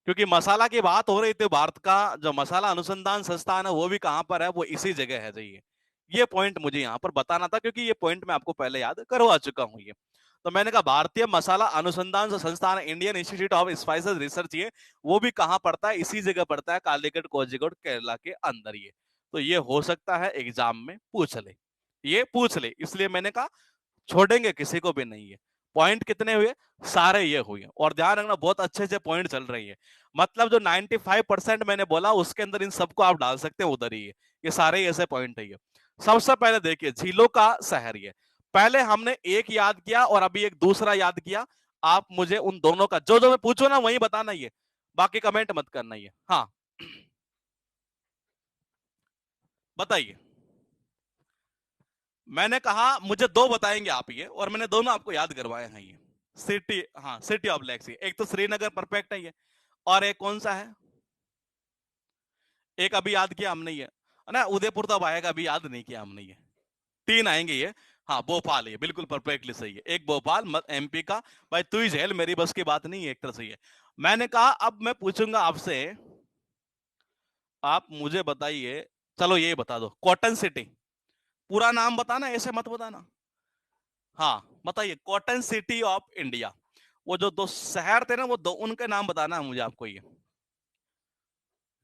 क्योंकि मसाला की बात हो रही थी। भारत का जो मसाला अनुसंधान संस्थान है वो भी कहाँ पर है, वो इसी जगह है। जाइए, ये पॉइंट मुझे यहाँ पर बताना था, क्योंकि ये पॉइंट मैं आपको पहले याद करवा चुका हूँ। ये तो मैंने कहा भारतीय मसाला अनुसंधान संस्थान, Indian institute of spices research, ये वो भी कहाँ पड़ता है, इसी जगह पड़ता है, कालीकट कोझिकोड केरला के अंदर। ये तो ये हो सकता है एग्जाम में पूछ ले, ये पूछ ले, इसलिए मैंने कहा छोड़ेंगे किसी को भी नहीं है। पॉइंट कितने हुए, सारे ये हुए। और ध्यान रखना बहुत अच्छे से पॉइंट चल रही है, मतलब जो 95% मैंने बोला उसके अंदर इन सबको आप डाल सकते हैं उधर ही है। ये सारे ही ऐसे पॉइंट है। ये सबसे पहले देखिए झीलों का शहर। ये पहले हमने एक याद किया और अभी एक दूसरा याद किया। आप मुझे उन दोनों का जो जो मैं पूछू ना वही बताना, ये बाकी कमेंट मत करना। ये हाँ बताइए। मैंने कहा मुझे दो बताएंगे आप, ये और मैंने दोनों आपको याद करवाए हैं। ये सिटी, हाँ सिटी ऑफ लेक्स, एक तो श्रीनगर परफेक्ट है ये, और एक कौन सा है, एक अभी याद किया हमने ये ना, उदयपुर तब आएगा, अभी याद नहीं किया हमने ये। तीन आएंगे ये। हाँ भोपाल, ये बिल्कुल परफेक्टली सही है, एक भोपाल एमपी का। भाई तू ही झेल, मेरी बस की बात नहीं है, एक तरह से ये। मैंने कहा अब मैं पूछूंगा आपसे, आप मुझे बताइए, चलो ये बता दो, कॉटन सिटी पूरा नाम बताना, ऐसे मत बताना। हाँ बताइए, कॉटन सिटी ऑफ इंडिया, वो जो दो शहर थे ना, वो दो, उनके नाम बताना है मुझे आपको। ये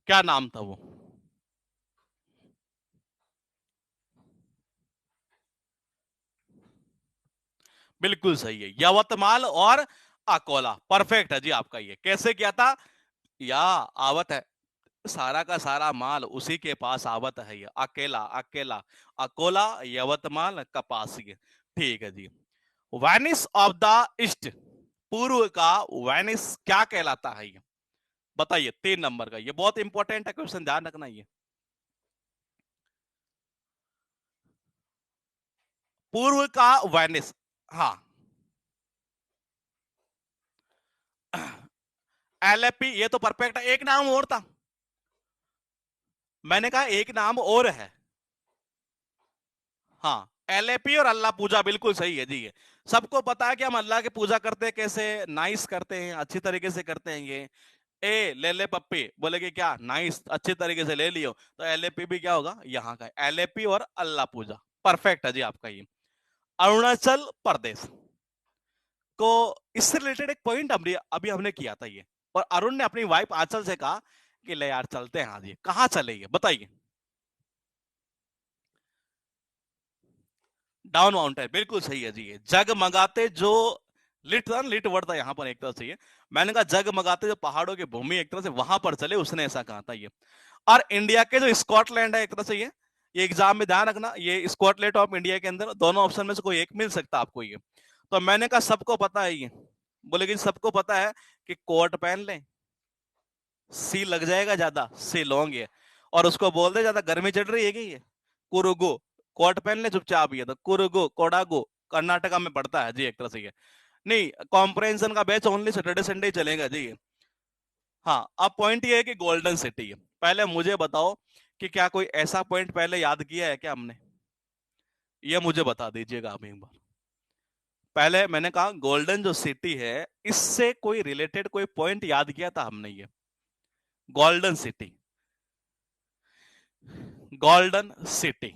क्या नाम था वो। बिल्कुल सही है, यवतमाल और अकोला। परफेक्ट है जी आपका। ये कैसे किया था, या आवत है, सारा का सारा माल उसी के पास आवत है। ये अकेला अकेला, अकोला, यवतमाल, कपास। ये ठीक है जी। वेनिस ऑफ द ईस्ट, पूर्व का वेनिस क्या कहलाता है ये, बताइए। 3 नंबर का, ये बहुत इंपॉर्टेंट है क्वेश्चन, ध्यान रखना। ये पूर्व का वेनिस, हाँ। एलएपी, ये तो परफेक्ट है। एक नाम और था, मैंने कहा एक नाम और है। हाँ एलएपी और अल्लाह पूजा, बिल्कुल सही है जी। ये सबको पता है कि हम अल्लाह की पूजा करते हैं कैसे, नाइस करते हैं, अच्छी तरीके से करते हैं। ये ए ले ले पप्पी, बोले कि क्या नाइस, अच्छी तरीके से ले लियो, तो एलएपी भी क्या होगा, यहाँ का एलएपी और अल्लाह पूजा। परफेक्ट है जी आपका ये। अरुणाचल प्रदेश को, इससे रिलेटेड एक पॉइंट अभी अभी हमने किया था ये, और अरुण ने अपनी वाइफ आंचल से कहा कि ले यार चलते हैं आज। ये कहाँ चले, ये बताइए। डाउन माउंटेन, बिल्कुल सही है जी। ये जगमगाते जो, लिट था, लिट वर्ड था यहाँ पर एक तरह से। ये मैंने कहा जगमगाते जो पहाड़ों की भूमि, एक तरह से वहां पर चले, उसने ऐसा कहा था। ये और इंडिया के जो स्कॉटलैंड है एक तरह से, ये एग्जाम में ध्यान रखना, ये स्कॉटलैंड ऑफ इंडिया के अंदर दोनों ऑप्शन में से कोई एक मिल सकता है आपको। ये तो मैंने कहा सबको पता है ये, बोले कि सबको पता है कि कोट पहन ले, सी लग जाएगा ज्यादा, सी लॉन्ग है, और उसको बोल दे ज्यादा गर्मी चढ़ रही है कि ये कुरुगु, कोट पहन ले चुपचाप। ये तो कुरुगु कोडागु कर्नाटका में पड़ता है जी, एक तरह से। ये नहीं, कॉम्प्रहेंशन का बैच ओनली सैटरडे संडे ही चलेगा जी। हाँ अब पॉइंट ये है कि गोल्डन सिटी है। पहले मुझे बताओ कि क्या कोई ऐसा पॉइंट पहले याद किया है क्या हमने, ये मुझे बता दीजिएगा आप एक बार। पहले मैंने कहा गोल्डन जो सिटी है, इससे कोई रिलेटेड कोई पॉइंट याद किया था हमने। ये गोल्डन सिटी, गोल्डन सिटी।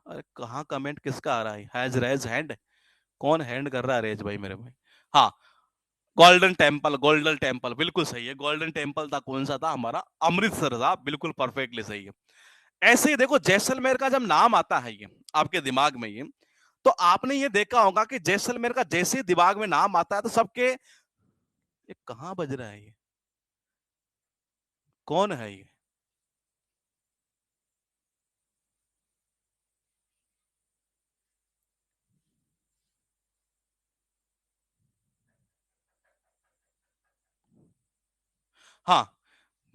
अरे कहाँ कमेंट किसका आ रहा है, हैज रेज हैंड, कौन हैंड कर रहा है, रेज भाई मेरे भाई। हाँ गोल्डन टेम्पल, गोल्डन टेम्पल बिल्कुल सही है। गोल्डन टेम्पल था कौन सा था, हमारा अमृतसर था, बिल्कुल परफेक्टली सही है। ऐसे ही देखो, जैसलमेर का जब नाम आता है ये आपके दिमाग में, ये तो आपने ये देखा होगा कि जैसलमेर का जैसे ही दिमाग में नाम आता है तो सबके, ये कहाँ बज रहा है, ये कौन है ये। हाँ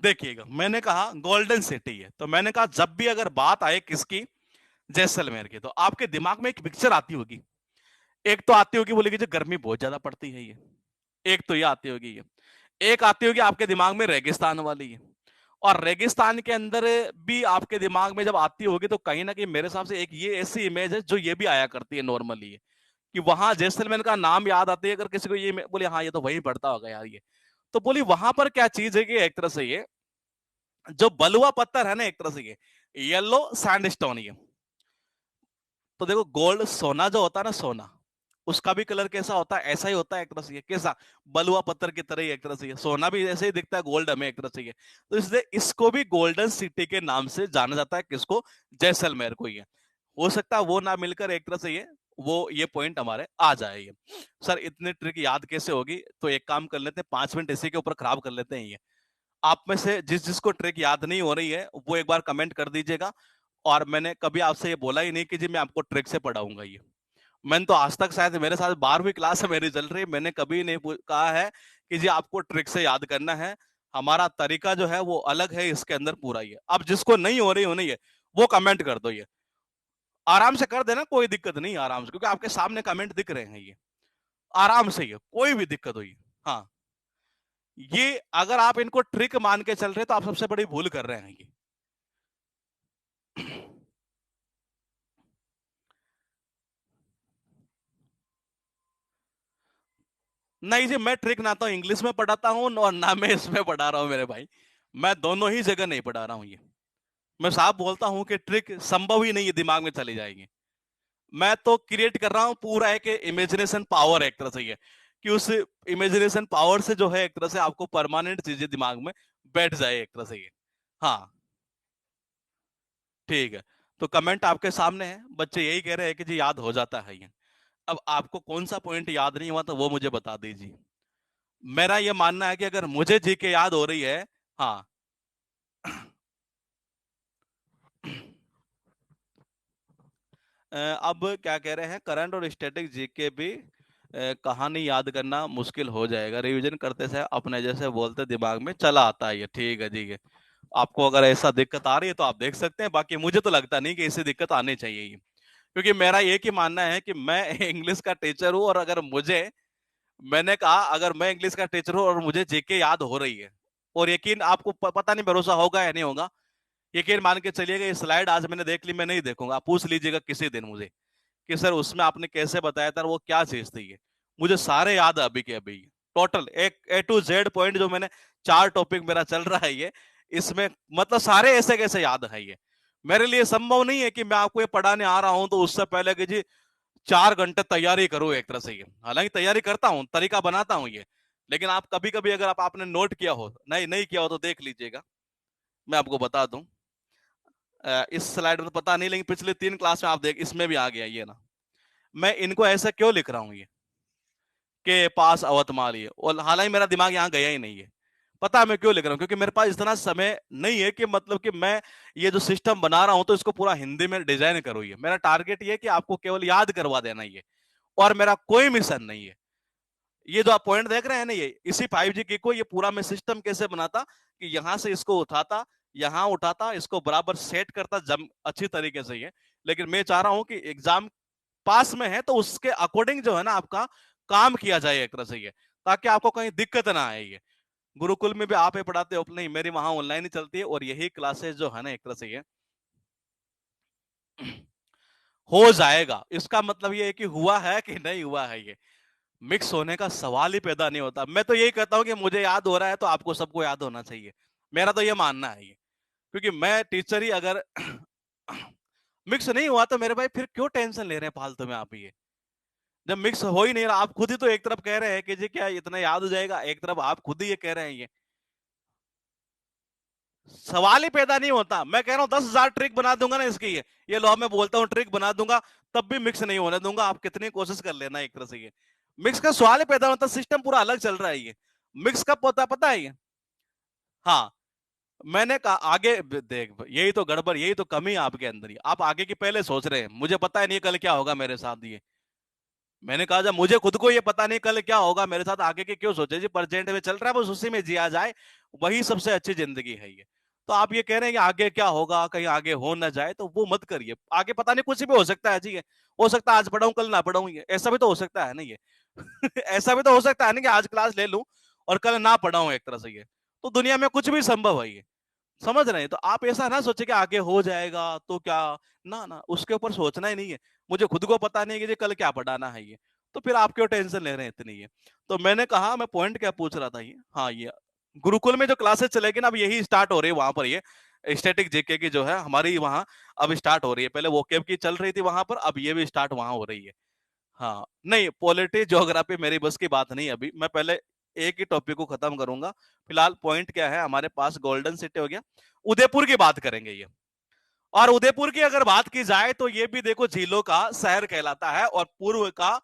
देखिएगा, मैंने कहा गोल्डन सिटी है, तो मैंने कहा जब भी अगर बात आए किसकी, जैसलमेर की, तो आपके दिमाग में एक पिक्चर आती होगी। एक तो आती होगी, बोलेगी जो गर्मी बहुत ज्यादा पड़ती है ये, एक तो ये आती होगी ये। एक आती होगी आपके दिमाग में रेगिस्तान वाली है, और रेगिस्तान के अंदर भी आपके दिमाग में जब आती होगी तो कहीं ना कहीं मेरे हिसाब से एक ये ऐसी इमेज है जो ये भी आया करती है नॉर्मली, कि वहां जैसलमेर का नाम याद आती है अगर किसी को, ये बोले हाँ ये तो वहीं पड़ता होगा यार ये, तो बोली वहां पर क्या चीज है कि एक तरह से ये जो बलुआ पत्थर है ना, एक तरह से ये येलो सैंडस्टोन, ये तो देखो गोल्ड सोना जो होता है ना, सोना उसका भी कलर कैसा होता है, ऐसा ही होता है एक तरह से, ये कैसा बलुआ पत्थर की तरह ही एक तरह से, ये सोना भी ऐसे ही दिखता है, गोल्ड हमें एक तरह से ये, तो इसलिए इसको भी गोल्डन सिटी के नाम से जाना जाता है, किसको, जैसलमेर को। ये हो सकता है वो ना मिलकर एक तरह से ये पॉइंट हमारे आ जाए। ये सर इतनी ट्रिक याद कैसे होगी, तो एक काम कर लेते हैं, 5 मिनट इसी के ऊपर खराब कर लेते हैं। ये आप में से जिस जिसको ट्रिक याद नहीं हो रही है वो एक बार कमेंट कर दीजिएगा। और मैंने कभी आपसे ये बोला ही नहीं कि जी मैं आपको ट्रिक से पढ़ाऊंगा, ये मैंने तो आज तक, शायद मेरे साथ 12वीं क्लास है मेरी चल रही है, मैंने कभी नहीं कहा है कि जी आपको ट्रिक से याद करना है। हमारा तरीका जो है वो अलग है, इसके अंदर पूरा ही है। अब जिसको नहीं हो रही होनी है वो कमेंट कर दो, ये आराम से कर देना, कोई दिक्कत नहीं, आराम से, क्योंकि आपके सामने कमेंट दिख रहे हैं, ये आराम से, ये कोई भी दिक्कत हुई। हाँ, ये अगर आप इनको ट्रिक मान के चल रहे तो आप सबसे बड़ी भूल कर रहे हैं ये। नहीं जी, मैं ट्रिक ना तो इंग्लिश में पढ़ाता हूँ और ना मैं इसमें पढ़ा रहा हूँ मेरे भाई, मैं दोनों ही जगह नहीं पढ़ा रहा हूँ ये। मैं साफ बोलता हूँ कि ट्रिक संभव ही नहीं है, दिमाग में चली जाएगी। मैं तो क्रिएट कर रहा हूँ पूरा एक इमेजिनेशन पावर, एक तरह से ये, कि उस इमेजिनेशन पावर से जो है एक तरह से आपको परमानेंट चीजें दिमाग में बैठ जाए एक तरह से ये। हाँ ठीक है, तो कमेंट आपके सामने है, बच्चे यही कह रहे हैं कि जी याद हो जाता है ये। अब आपको कौन सा पॉइंट याद नहीं हुआ तो वो मुझे बता दीजिए। मेरा ये मानना है कि अगर मुझे जीके याद हो रही है, हाँ अब क्या कह रहे हैं, करंट और स्टैटिक जीके भी कहानी याद करना मुश्किल हो जाएगा, रिवीजन करते से अपने जैसे बोलते दिमाग में चला आता है ये। ठीक है, ठीक है, आपको अगर ऐसा दिक्कत आ रही है तो आप देख सकते हैं, बाकी मुझे तो लगता नहीं कि इससे दिक्कत आनी चाहिए ये, क्योंकि मेरा एक ही मानना है कि मैं इंग्लिश का टीचर हूँ, और अगर मुझे, मैंने कहा अगर मैं इंग्लिश का टीचर हूँ और मुझे जीके याद हो रही है, और यकीन आपको पता नहीं भरोसा होगा या नहीं होगा, यकीन मान के चलिएगा ये स्लाइड आज मैंने देख ली, मैं नहीं देखूंगा, आप पूछ लीजिएगा किसी दिन मुझे कि सर उसमें आपने कैसे बताया था, वो क्या चीज थी ये, मुझे सारे याद है अभी के अभी, टोटल एक A to Z पॉइंट जो मैंने 4 टॉपिक मेरा चल रहा है ये, इसमें मतलब सारे ऐसे कैसे याद है ये। मेरे लिए संभव नहीं है कि मैं आपको ये पढ़ाने आ रहा हूं तो उससे पहले कि जी 4 घंटे तैयारी करूं एक तरह से ये, हालांकि तैयारी करता हूं, तरीका बनाता हूं ये, लेकिन आप कभी कभी अगर आपने नोट किया हो, नहीं नहीं किया हो तो देख लीजिएगा, मैं आपको बता दूं। इस स्लाइड में तो पता नहीं, लेकिन पिछले 3 क्लास में आप देख, इसमें भी आ गया ये ना, मैं इनको ऐसा क्यों लिख रहा हूँ ये, के पास अवतमाल, ये, और हालांकि मेरा दिमाग यहाँ गया ही नहीं है। पता है मैं क्यों लिख रहा हूँ, क्योंकि मेरे पास इतना समय नहीं है कि मतलब कि मैं ये जो सिस्टम बना रहा हूँ तो इसको पूरा हिंदी में डिजाइन करूँ, ये मेरा टारगेट ये है कि आपको केवल याद करवा देना ये, और मेरा कोई मिशन नहीं है। ये जो आप पॉइंट देख रहे हैं ना, ये इसी 5G की को ये पूरा मैं सिस्टम कैसे बनाता कि यहाँ से इसको उठाता, यहाँ उठाता, इसको बराबर सेट करता जम अच्छी तरीके से ये। लेकिन मैं चाह रहा हूँ कि एग्जाम पास में है तो उसके अकॉर्डिंग जो है ना आपका काम किया जाए एक तरह से ये, ताकि आपको कहीं दिक्कत ना आए ये। गुरुकुल में भी आप ही पढ़ाते हो नहीं, मेरी वहां ऑनलाइन ही चलती है, और यही क्लासेस जो है ना एक तरह से ये हो जाएगा, इसका मतलब ये है कि हुआ है कि नहीं हुआ है ये, मिक्स होने का सवाल ही पैदा नहीं होता। मैं तो यही कहता हूँ कि मुझे याद हो रहा है तो आपको सबको याद होना चाहिए, मेरा तो ये मानना है ये, क्योंकि मैं टीचर ही अगर मिक्स नहीं हुआ तो मेरे भाई फिर क्यों टेंशन ले रहे हैं फालतू में आप ये, जब मिक्स हो ही नहीं रहा, आप खुद ही तो एक तरफ कह रहे हैं कि जी क्या इतना याद हो जाएगा, एक तरफ आप खुद ही ये कह रहे हैं, ये सवाल ही पैदा नहीं होता। मैं कह रहा हूँ 10,000 ट्रिक बना दूंगा ना इसकी, ये लो मैं बोलता हूँ ट्रिक बना दूंगा, तब भी मिक्स नहीं होने दूंगा, आप कितनी कोशिश कर लेना एक तरह से ये, मिक्स का सवाल ही पैदा होता, सिस्टम पूरा अलग चल रहा है ये, मिक्स कब होता है पता है ये। हाँ, मैंने कहा आगे देख, यही तो गड़बड़, यही तो कमी है आपके अंदर ही, आप आगे की पहले सोच रहे हैं, मुझे पता है नहीं कल क्या होगा मेरे साथ ये, मैंने कहा जब मुझे खुद को ये पता नहीं कल क्या होगा मेरे साथ, आगे के क्यों सोचे जी, प्रेजेंट में चल रहा है बस उसी में जिया जाए, वही सबसे अच्छी जिंदगी है ये। तो आप ये कह रहे हैं कि आगे क्या होगा, कहीं आगे हो ना जाए, तो वो मत करिए, आगे पता नहीं कुछ भी हो सकता है जी, ये हो सकता है आज पढ़ाऊं कल ना पढ़ाऊं, ये ऐसा भी तो हो सकता है ना ये ऐसा भी तो हो सकता है ना कि आज क्लास ले लूं और कल ना पढ़ा हूं एक तरह से ये, तो दुनिया में कुछ भी संभव है ये, समझ रहे हैं? तो आप ऐसा ना सोचे कि आगे हो जाएगा तो क्या, ना ना, उसके ऊपर सोचना ही नहीं है। मुझे खुद को पता नहीं है कि कल क्या पढ़ाना है ये, तो फिर आप क्यों टेंशन ले रहे हैं इतनी ये। तो मैंने कहा, मैं पॉइंट क्या पूछ रहा था ये, हाँ ये गुरुकुल में जो क्लासेस चलेगी ना, अब यही स्टार्ट हो रही है वहां पर, ये स्टैटिक जीके की जो है हमारी वहां अब स्टार्ट हो रही है। पहले वोकेब की चल रही थी वहां पर, अब ये भी स्टार्ट वहां हो रही है। हाँ नहीं, पॉलिटी ज्योग्राफी मेरी बस की बात नहीं, अभी मैं पहले एक ही टॉपिक को खत्म करूंगा। फिलहाल पॉइंट क्या है हमारे पास, गोल्डन सिटी हो गया, उदयपुर की बात करेंगे ये। और उदयपुर की अगर बात की जाए तो ये भी देखो झीलों का शहर कहलाता है, और पूर्व का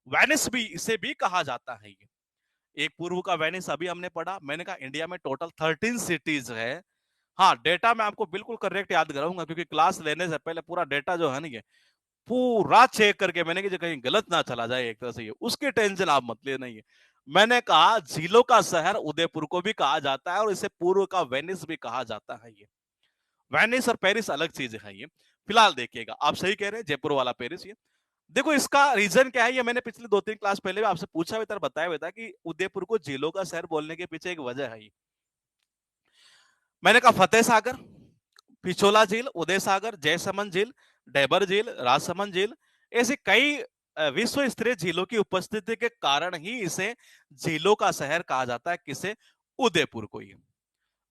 वेनिस भी इसे भी कहा जाता है ये। एक पूर्व का वेनिस अभी हमने पढ़ा, मैंने कहा इंडिया में टोटल 13 सिटीज है। हाँ डेटा मैं आपको बिल्कुल करेक्ट याद कराऊंगा, क्योंकि क्लास लेने से पहले पूरा डेटा जो है ना ये पूरा चेक करके मैंने, कि जो कहीं गलत ना चला जाए एक तरह से, ये उसकी टेंशन आप मत ले नहीं है। मैंने कहा झीलों का शहर उदयपुर को भी कहा जाता है, और इसे पूर्व का वेनिस भी कहा जाता है ये। वेनिस और पेरिस अलग चीज है ये। फिलहाल देखिएगा, आप सही कह रहे हैं, जयपुर वाला पेरिस ये। देखो इसका रीजन क्या है, ये मैंने पिछले 2-3 क्लास पहले भी आपसे पूछा हुआ था, बताया हुआ था कि उदयपुर को झीलों का शहर बोलने के पीछे एक वजह है ये। मैंने कहा फतेह सागर, पिछोला झील, उदय सागर, जयसमंद झील, डैबर झील, राजसमंद झील, ऐसे कई विश्व स्तरीय झीलों की उपस्थिति के कारण ही इसे झीलों का शहर कहा जाता है। किसे? उदयपुर को ही।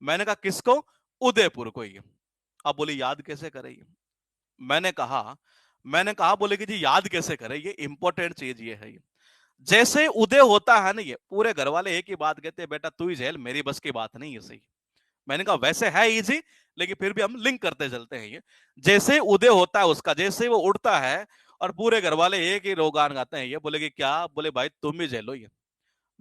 मैंने कहा किसको? उदयपुर को ही। अब बोले याद कैसे करेंगे? मैंने कहा बोले कि जी याद कैसे करें, ये इंपॉर्टेंट चीज ये है ये। जैसे उदय होता है ना, ये पूरे घर वाले एक ही बात कहते हैं, बेटा तू ही झेल, मेरी बस की बात नहीं है, सही। मैंने कहा वैसे है इजी, लेकिन फिर भी हम लिंक करते चलते हैं ये। जैसे उदय होता है उसका, जैसे वो उड़ता है, और पूरे घर वाले एक ही रोगान गाते हैं ये, बोले कि क्या? बोले भाई तुम ही झेलो ये।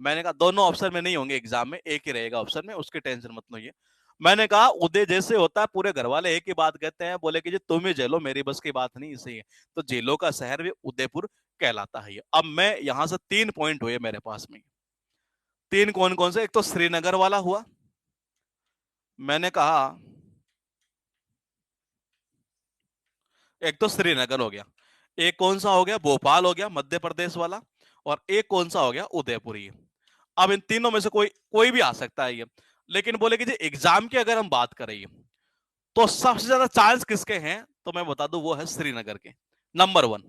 मैंने कहा दोनों ऑप्शन में नहीं होंगे एग्जाम में, एक ही रहेगा ऑप्शन में, उसकी टेंशन मत लो ये। मैंने कहा उदय जैसे होता है, पूरे घर वाले एक ही बात कहते हैं, बोले कि जी तुम ही झेलो, मेरी बस की बात नहीं, इसे। तो झेलों का शहर भी उदयपुर कहलाता है ये। अब मैं यहां से 3 पॉइंट हुए मेरे पास में। 3 कौन कौन से? एक तो श्रीनगर वाला हुआ, मैंने कहा एक तो श्रीनगर हो गया, एक कौन सा हो गया? भोपाल हो गया, मध्य प्रदेश वाला, और एक कौन सा हो गया? उदयपुरी। अब इन तीनों में से कोई कोई भी आ सकता है ये, लेकिन बोले कि जी एग्जाम की अगर हम बात करें तो सबसे ज्यादा चांस किसके हैं, तो मैं बता दूं वो है श्रीनगर के। नंबर वन,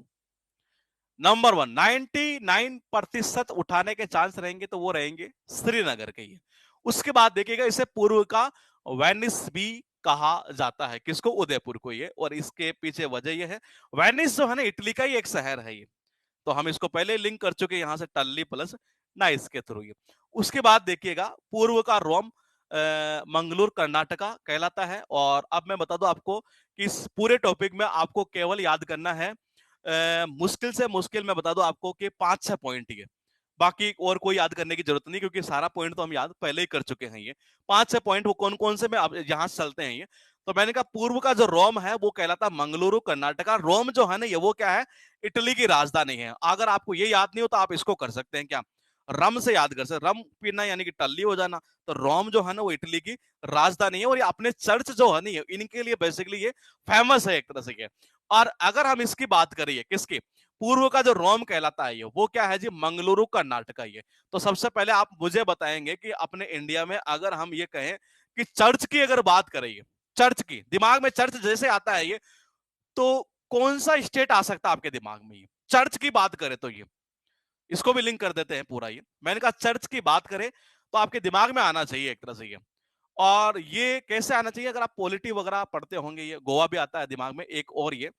नंबर वन, 99% उठाने के चांस रहेंगे तो वो रहेंगे श्रीनगर के ही। उसके बाद देखिएगा, इसे पूर्व का वेनिस भी कहा जाता है, किसको? उदयपुर को ये। और इसके पीछे वजह ये है, वेनिस जो है ना इटली का ही एक शहर है ये, तो हम इसको पहले लिंक कर चुके हैं यहां से, टल्ली प्लस नाइस के थ्रू ये। उसके बाद देखिएगा, पूर्व का रोम मंगलूर कर्नाटका कहलाता है। और अब मैं बता दूं आपको कि इस पूरे टॉपिक में आपको केवल याद करना है, मुश्किल से मुश्किल मैं बता दूं आपको कि 5-6 पॉइंट ही है। बाकी और कोई याद करने की जरूरत नहीं, क्योंकि सारा पॉइंट तो हम याद पहले ही कर चुके हैं ये। 5-6 पॉइंट वो कौन कौन से, मैं अब यहां से चलते हैं ये। तो मैंने कहा पूर्व का जो रोम है वो कहलाता मंगलुरु कर्नाटका। रोम जो है ना ये, वो क्या है? इटली की राजधानी है। अगर आपको ये याद नहीं हो तो आप इसको कर सकते हैं क्या, रम से याद कर सकते, रम पीना यानी कि टल्ली हो जाना। तो रोम जो है ना वो इटली की राजधानी है, और ये अपने चर्च जो है ना इनके लिए बेसिकली ये फेमस है एक तरह से ये। और अगर हम इसकी बात करिए, किसकी? पूर्व का जो रोम कहलाता है ये, वो क्या है जी? मंगलुरु कर्नाटका ये। तो सबसे पहले आप मुझे बताएंगे कि अपने इंडिया में अगर हम ये कहें कि चर्च की अगर बात करें, चर्च की, दिमाग में चर्च जैसे आता है ये, तो कौन सा स्टेट आ सकता है आपके दिमाग में? ये चर्च की बात करें तो ये, इसको भी लिंक कर देते हैं पूरा ये। मैंने कहा चर्च की बात करें तो आपके दिमाग में आना चाहिए एक तरह से ये। और ये कैसे आना चाहिए? अगर आप पॉलिटी वगैरह पढ़ते होंगे, ये गोवा भी आता है दिमाग में एक, और ये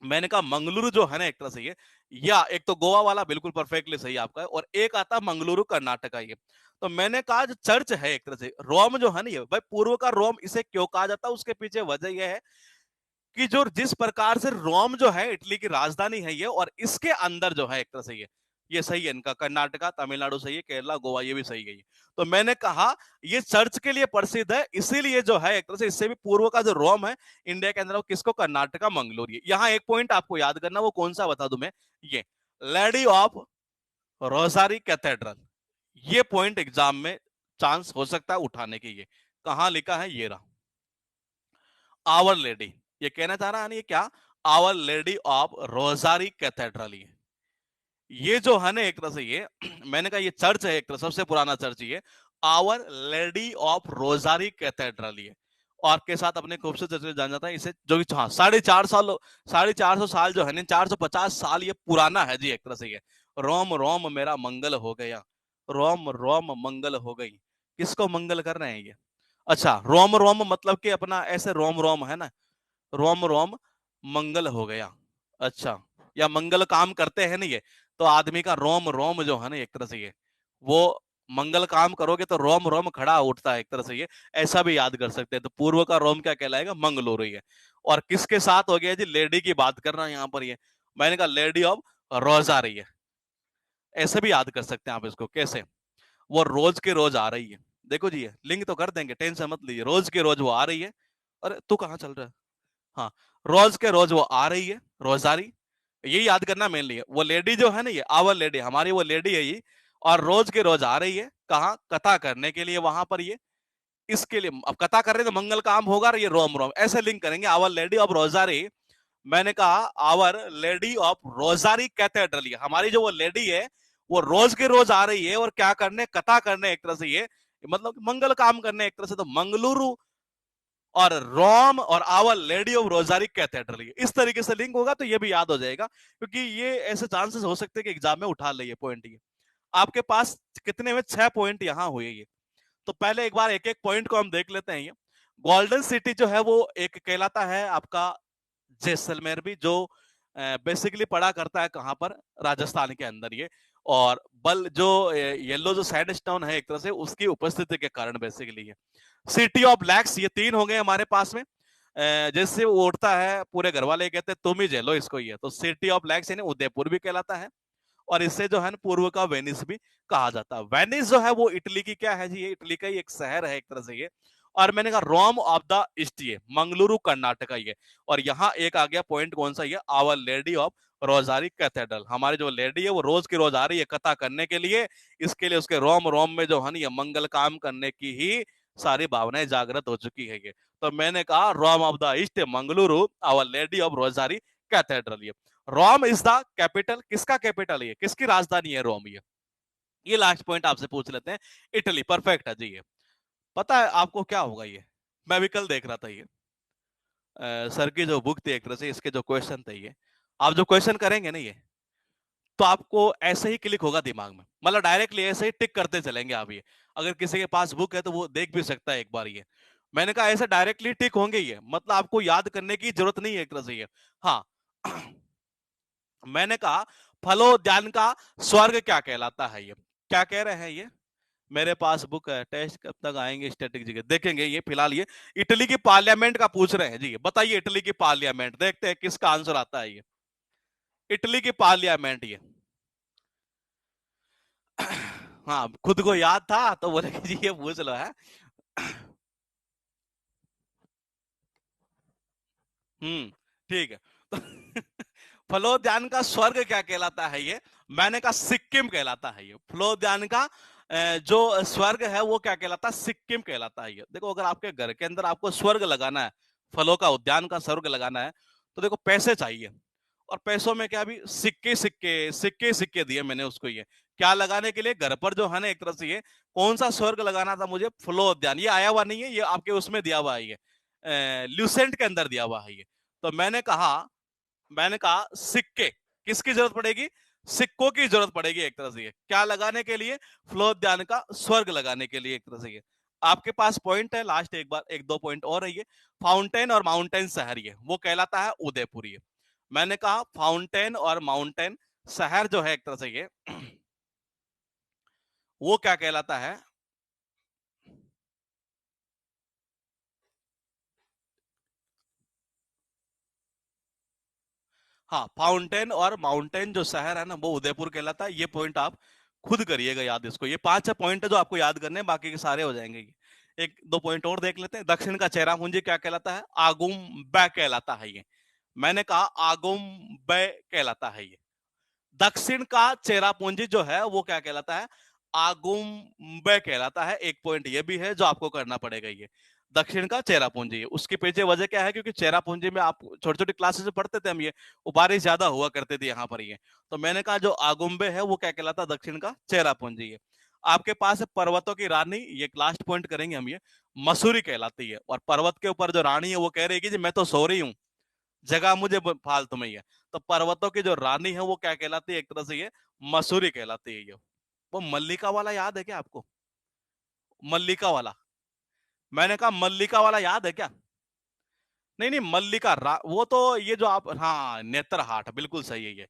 मैंने कहा मंगलुरु जो है ना एक तरह से ये, या एक तो गोवा वाला बिल्कुल परफेक्टली सही आपका है, और एक आता है मंगलुरु कर्नाटका ये। तो मैंने कहा जो चर्च है एक तरह से, रोम जो है ना ये, भाई पूर्व का रोम इसे क्यों कहा जाता है, उसके पीछे वजह यह है कि जो जिस प्रकार से रोम जो है इटली की राजधानी है ये, और इसके अंदर जो है एक तरह से ये सही है इनका, कर्नाटका तमिलनाडु सही है, केरला गोवा ये भी सही है ये। तो मैंने कहा ये चर्च के लिए प्रसिद्ध है, इसीलिए जो है एक तरह से इससे भी पूर्व का जो रोम है इंडिया के अंदर, वो किसको? कर्नाटका मंगलोर। यहाँ एक पॉइंट आपको याद करना, वो कौन सा बता दूं मैं, ये लेडी ऑफ रोजारी कैथेड्रल। ये पॉइंट एग्जाम में चांस हो सकता है उठाने की। ये कहां लिखा है? ये रहा, आवर लेडी। ये कहना चाह रहा है ये क्या? Our lady of Rosari cathedral. ये जो है ना एक तरह से ये मैंने कहा ये चर्च है, एक तरह सबसे पुराना चर्च ये Our lady of Rosari cathedral ये, और के साथ अपने खूबसूरत चर्च में जाना जाता है इसे, जो कि हाँ 450 साल, 450 साल जो है ना 450 साल ये पुराना है जी एक तरह से ये। रोम रोम मेरा मंगल हो गया, रोम रोम मंगल हो गई, किसको मंगल कर रहे हैं ये? अच्छा रोम रोम मतलब कि अपना ऐसे रोम रोम है ना, रोम रोम मंगल हो गया। अच्छा, या मंगल काम करते हैं ना ये, तो आदमी का रोम रोम जो है ना एक तरह से ये, वो मंगल काम करोगे तो रोम रोम खड़ा उठता है एक तरह से ये, ऐसा भी याद कर सकते हैं। तो पूर्व का रोम क्या कहलाएगा? मंगलूरू है। और किसके साथ हो गया जी? लेडी की बात कर रहा है यहाँ पर ये, मैंने कहा लेडी ऑफ रोज आ रही है, ऐसे भी याद कर सकते हैं आप इसको। कैसे? वो रोज के रोज आ रही है, देखो जी ये लिंक तो कर देंगे, टेंशन मत लीजिए, रोज के रोज वो आ रही है। अरे तू कहाँ चल रहा है? हाँ, रोज के रोज वो आ रही है, रोजारी, ये याद करना मेनली है। वो लेडी जो है ना ये आवर लेडी, हमारी वो लेडी है ये, और रोज के रोज आ रही है कहाँ? कथा करने के लिए वहां पर ये, इसके लिए अब कथा कर रहे तो मंगल काम होगा, और ये रोम रोम ऐसे लिंक करेंगे, आवर लेडी ऑफ रोजारी। मैंने कहा Our lady of Rosari cathedral, ये हमारी जो वो लेडी है वो रोज के रोज आ रही है, और क्या करने? कथा करने एक तरह से ये, मतलब मंगल काम करने एक तरह से। तो मंगलुरु और रोम और Our lady of Rosari Cathedral, इस तरीके से लिंक होगा तो ये भी याद हो जाएगा, क्योंकि ये ऐसे चांसेस हो सकते हैं कि एग्जाम में उठा ले ये पॉइंट। ये आपके पास कितने में 6 पॉइंट यहाँ हुए ये। तो पहले एक बार एक एक पॉइंट को हम देख लेते हैं। ये गोल्डन सिटी जो है वो एक कहलाता है आपका जैसलमेर भी, जो बेसिकली पड़ा करता है कहां पर? राजस्थान के अंदर ये। और बल जो येलो जो सैंडस्टोन है एक तरह से उसकी उपस्थिति के कारण बेसिकली ये। सिटी ऑफ ब्लैक्स, ये 3 हो गए हमारे पास में। जैसे वो उठता है पूरे घर वाले कहते हैं तुम ही झेलो इसको, ये तो सिटी ऑफ ब्लैक्स यानी उदयपुर भी कहलाता है। और इससे जो है ना पूर्व का वेनिस भी कहा जाता है। वेनिस जो है वो इटली की क्या है जी? ये इटली का ही एक शहर है एक तरह से ये। और मैंने कहा रोम ऑफ द ईस्ट, ये मंगलुरु कर्नाटका ये। और यहाँ एक आ गया पॉइंट कौन सा? ये Our lady of Rosari Cathedral, हमारी जो लेडी है वो रोज की रोज आ रही है कथा करने के लिए, इसके लिए उसके रोम रोम में जो है ना ये मंगल काम करने की ही सारी भावनाएं जागृत हो चुकी है ये। तो मैंने कहा Rome of the east Mangaluru, our lady of Rosari cathedral ये। रोम इज द कैपिटल, किसका कैपिटल है ये? किसकी राजधानी है रोम ये लास्ट पॉइंट आपसे पूछ लेते हैं। इटली, परफेक्ट है जी ये। पता है आपको क्या होगा ये? मैं भी कल देख रहा था ये सर की जो बुक थी एक तरह से, इसके जो क्वेश्चन थे ये, आप जो क्वेश्चन करेंगे ना ये, तो आपको ऐसे ही क्लिक होगा दिमाग में, मतलब डायरेक्टली ऐसे ही टिक करते चलेंगे आप ये। अगर किसी के पास बुक है तो वो देख भी सकता है एक बार ये। मैंने कहा ऐसे डायरेक्टली टिक होंगे ये, मतलब आपको याद करने की जरूरत नहीं है एक तरह से ये। हाँ मैंने कहा फलोद्यान का स्वर्ग क्या कहलाता है ये? क्या कह रहे हैं ये? मेरे पास बुक है, टेस्ट कब तक आएंगे स्टैटिक जी के देखेंगे ये। फिलहाल ये इटली की पार्लियामेंट का पूछ रहे हैं जी, बताइए इटली की पार्लियामेंट, देखते हैं किसका आंसर आता है ये। इटली की पार्लियामेंट ये हाँ खुद को याद था तो बोले कि जी ये पूछ लो है। ठीक है। तो फलोद्यान का स्वर्ग क्या कहलाता है ये? मैंने कहा सिक्किम कहलाता है ये। फलोद्यान का जो स्वर्ग है वो क्या कहलाता है? सिक्किम कहलाता है ये। देखो अगर आपके घर के अंदर आपको स्वर्ग लगाना है, फलों का उद्यान का स्वर्ग लगाना है, तो देखो पैसे चाहिए। और पैसों में क्या? अभी सिक्के सिक्के सिक्के सिक्के दिए मैंने उसको ये, क्या लगाने के लिए? घर पर जो है ना एक तरह से ये, कौन सा स्वर्ग लगाना था मुझे? फलोद्यान। ये आया हुआ नहीं है, ये आपके उसमें दिया हुआ है ये, ल्यूसेंट के अंदर दिया हुआ है ये। तो मैंने कहा सिक्के, किसकी जरूरत पड़ेगी? सिक्कों की जरूरत पड़ेगी एक तरह से ये, क्या लगाने के लिए? फलोद्यान का स्वर्ग लगाने के लिए एक तरह से ये। आपके पास पॉइंट है लास्ट, एक बार एक दो पॉइंट और है ये। फाउंटेन और माउंटेन शहर ये वो कहलाता है उदयपुर ये। मैंने कहा फाउंटेन और माउंटेन शहर जो है एक तरह से ये वो क्या कहलाता है? हाँ, फाउंटेन और माउंटेन जो शहर है ना वो उदयपुर कहलाता है। ये पॉइंट आप खुद करिएगा याद इसको, ये 5 पॉइंट है जो आपको याद करने हैं, बाकी के सारे हो जाएंगे ये। एक दो पॉइंट और देख लेते हैं। दक्षिण का चेरापूंजी क्या कहलाता है? आगुम बै कहलाता है ये। मैंने कहा आगुम बै कहलाता है ये। दक्षिण का चेरापूंजी जो है वो क्या कहलाता है? आगुम्बे कहलाता है। एक पॉइंट ये भी है जो आपको करना पड़ेगा। ये दक्षिण का चेरापूंजी है। उसके पीछे वजह क्या है, क्योंकि चेरापूंजी में आप छोटे छोटे क्लासेस में पढ़ते थे हम, ये बारिश ज्यादा हुआ करते थे यहाँ पर। ये तो मैंने कहा जो आगुम्बे है वो क्या कहलाता है, दक्षिण का चेरापूंजी है। आपके पास है पर्वतों की रानी, ये लास्ट पॉइंट करेंगे हम। ये मसूरी कहलाती है। और पर्वत के ऊपर जो रानी है वो कह रही है कि मैं तो सो रही हूँ, जगह मुझे फालतू में ही है। तो पर्वतों की जो रानी है वो क्या कहलाती है, एक तरह से ये मसूरी कहलाती है। ये वो मल्लिका वाला याद है क्या आपको? मल्लिका वाला, मैंने कहा मल्लिका वाला याद है क्या? नहीं नहीं, मल्लिका वो तो ये जो आप, हाँ नेत्र हाट, बिल्कुल सही है ये।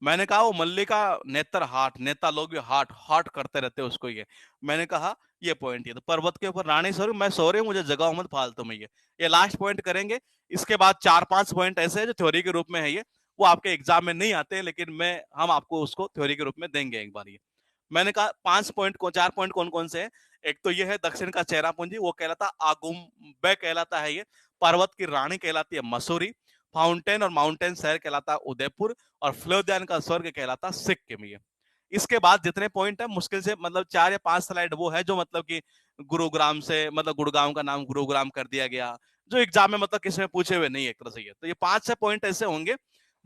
मैंने कहा वो मल्लिका नेत्र हाट, नेता लोग भी हाट हाट करते रहते हैं उसको। ये मैंने कहा ये पॉइंट, ये तो पर्वत के ऊपर रानी सो रही, मैं सो रही हूँ, मुझे जगह मत फालतू में। ये लास्ट पॉइंट करेंगे। इसके बाद 4-5 पॉइंट ऐसे हैं जो थ्योरी के रूप में है। ये वो आपके एग्जाम में नहीं आते हैं, लेकिन हम आपको उसको थ्योरी के रूप में देंगे एक बार। ये मैंने कहा 5 पॉइंट को, 4 पॉइंट कौन कौन से हैं। एक तो ये है दक्षिण का चेरापूंजी, वो कहलाता आगुम्बे कहलाता है। ये पर्वत की रानी कहलाती है मसूरी। फाउंटेन और माउंटेन शहर कहलाता है उदयपुर। और फ्लोरिडान का स्वर्ग कहलाता सिक्किम। ये इसके बाद जितने पॉइंट है मुश्किल से मतलब 4 या 5 स्लाइड वो है जो मतलब कि गुरुग्राम से, मतलब गुड़गांव का नाम गुरुग्राम कर दिया गया, जो एग्जाम में मतलब किसी में पूछे हुए नहीं एक तरह से। ये तो ये 5-6 पॉइंट ऐसे होंगे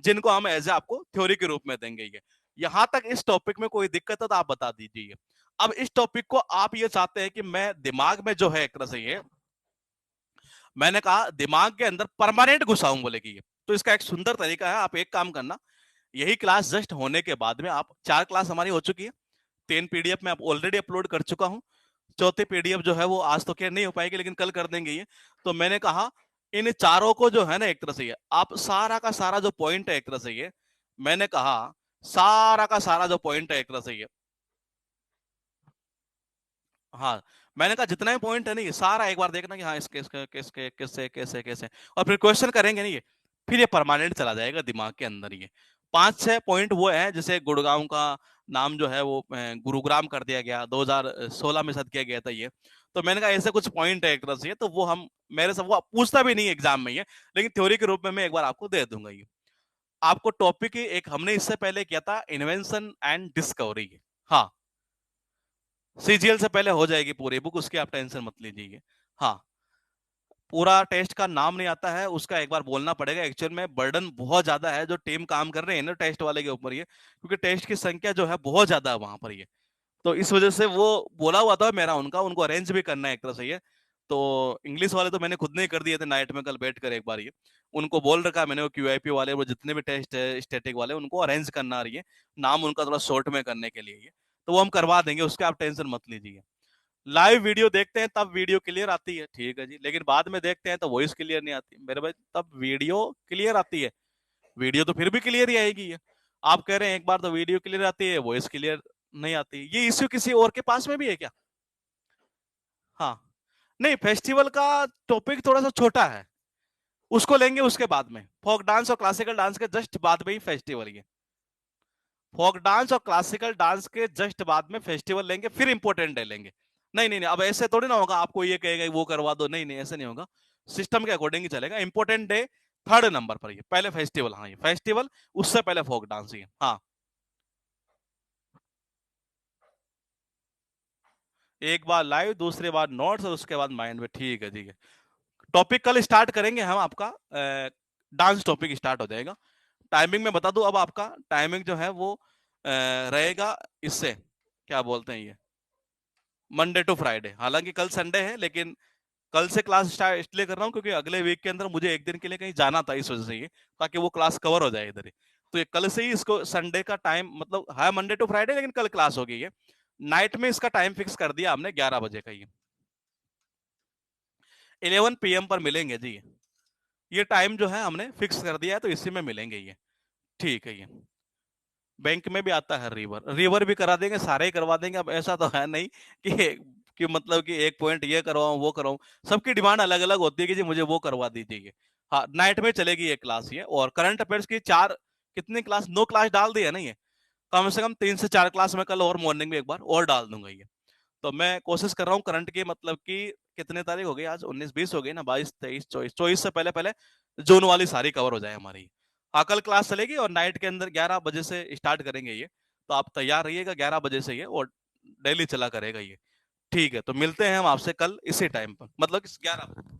जिनको हम एज ए आपको थ्योरी के रूप में देंगे। ये यहां तक इस टॉपिक में कोई दिक्कत है तो आप बता दीजिए। अब इस टॉपिक को आप ये चाहते हैं कि मैं दिमाग में जो है एक तरह से, ये मैंने कहा दिमाग के अंदर परमानेंट घुसाऊं बोलेगी। ये तो इसका एक सुंदर तरीका है। आप एक काम करना, यही क्लास जस्ट होने के बाद में, आप 4 क्लास हमारी हो चुकी है, 3 पीडीएफ में ऑलरेडी अपलोड कर चुका हूं। चौथी पीडीएफ जो है वो आज तो क्या नहीं हो पाएगी, लेकिन कल कर देंगे। ये तो मैंने कहा इन चारों को जो है ना एक तरह से, ये आप सारा का सारा जो पॉइंट है एक तरह से, ये मैंने कहा सारा का सारा जो पॉइंट है एक तरह से, ये हाँ मैंने कहा जितना भी पॉइंट है ना ये सारा एक बार देखना कि हाँ इसके इसके किसके कैसे कैसे कैसे, और फिर क्वेश्चन करेंगे नहीं ये, फिर ये परमानेंट चला जाएगा दिमाग के अंदर। ये 5-6 पॉइंट वो है, जैसे गुड़गांव का नाम जो है वो गुरुग्राम कर दिया गया 2016 में शायद किया गया था। ये तो मैंने कहा ऐसे कुछ पॉइंट है एक तरह से, ये तो वो हम मेरे से वो पूछता भी नहीं एग्जाम में ये, लेकिन थ्योरी के रूप में मैं एक बार आपको दे दूंगा। ये आपको टॉपिक एक हमने इससे पहले किया था, इन्वेंशन एंड डिस्कवरी। हाँ सीजीएल से पहले हो जाएगी पूरी बुक, उसकी आप टेंशन मत लीजिए। हाँ पूरा टेस्ट का नाम नहीं आता है उसका, एक बार बोलना पड़ेगा। एक्चुअल में बर्डन बहुत ज्यादा है जो टीम काम कर रहे हैं ना टेस्ट वाले के ऊपर, ये क्योंकि टेस्ट की संख्या जो है बहुत ज्यादा है वहां पर। ये तो इस वजह से वो बोला हुआ था मेरा उनका, उनको अरेंज भी करना है एक तरह से। ये तो इंग्लिश वाले तो मैंने खुद नहीं कर दिए थे नाइट में कल बैठ कर एक बार। ये उनको बोल रखा है मैंने, वो क्यूआईपी वाले वो जितने भी टेस्ट है स्टैटिक वाले, उनको अरेंज करना आ रही है, नाम उनका थोड़ा शॉर्ट में करने के लिए। ये तो वो हम करवा देंगे, उसके आप टेंशन मत लीजिए। लाइव वीडियो देखते हैं तब वीडियो क्लियर आती है, ठीक है जी, लेकिन बाद में देखते हैं तो वॉइस क्लियर नहीं आती मेरे भाई, तब वीडियो क्लियर आती है। वीडियो तो फिर भी क्लियर ही आएगी। ये आप कह रहे हैं एक बार तो वीडियो क्लियर आती है, वॉइस क्लियर नहीं आती, ये इश्यू किसी और के पास में भी है क्या? हाँ नहीं, फेस्टिवल का टॉपिक थोड़ा सा छोटा है, उसको लेंगे उसके बाद में। फोक डांस और क्लासिकल डांस के जस्ट बाद में ही फेस्टिवल। ये फोक डांस और क्लासिकल डांस के जस्ट बाद में फेस्टिवल लेंगे, फिर इंपॉर्टेंट डे लेंगे। नहीं नहीं नहीं, अब ऐसे थोड़ी ना होगा आपको ये कहेगा वो करवा दो, नहीं नहीं ऐसे नहीं होगा, सिस्टम के अकॉर्डिंग ही चलेगा। इंपॉर्टेंट डे 3rd नंबर पर, ये पहले फेस्टिवल, हाँ ये फेस्टिवल, उससे पहले फोक डांस। ये हाँ एक बार लाइव, दूसरी बार नोट्स, और उसके बाद माइंड में, ठीक है ठीक है। टॉपिक कल स्टार्ट करेंगे हम, आपका डांस टॉपिक स्टार्ट हो जाएगा। टाइमिंग में बता दूं, अब आपका टाइमिंग जो है वो रहेगा इससे, क्या बोलते हैं ये, मंडे टू फ्राइडे। हालांकि कल संडे है, लेकिन कल से क्लास स्टार्ट इसलिए कर रहा हूँ क्योंकि अगले वीक के अंदर मुझे एक दिन के लिए कहीं जाना था, इस वजह से ये, ताकि वो क्लास कवर हो जाए इधर ही। तो ये कल से ही इसको संडे का टाइम, मतलब है मंडे टू फ्राइडे, लेकिन कल क्लास होगी। ये नाइट में इसका टाइम फिक्स कर दिया हमने 11 बजे का। ये 11 PM पर मिलेंगे जी। ये टाइम जो है हमने फिक्स कर दिया है, तो इसी में मिलेंगे ये, ठीक है। ये बैंक में भी आता है रिवर, रिवर भी करा देंगे, सारे ही करवा देंगे। अब ऐसा तो है नहीं कि मतलब कि एक पॉइंट ये करवाऊं वो करवाऊं, सबकी डिमांड अलग अलग होती है कि जी मुझे वो करवा दीजिए। हाँ नाइट में चलेगी ये क्लास। ये और करंट अफेयर्स की 4 कितनी क्लास, 9 क्लास डाल दी है ना ये, कम से कम 3 से 4 क्लास में कल और मॉर्निंग में एक बार और डाल दूंगा। ये तो मैं कोशिश कर रहा हूँ करंट की, मतलब कि कितने तारीख हो गई आज, 19-20 हो गई ना, 22-23-24 से पहले पहले जून वाली सारी कवर हो जाए हमारी। हाँ कल क्लास चलेगी और नाइट के अंदर 11 बजे से स्टार्ट करेंगे ये, तो आप तैयार रहिएगा 11 बजे से। ये और डेली चला करेगा ये। ठीक है, तो मिलते हैं हम आपसे कल इसी टाइम पर, मतलब 11 बजे।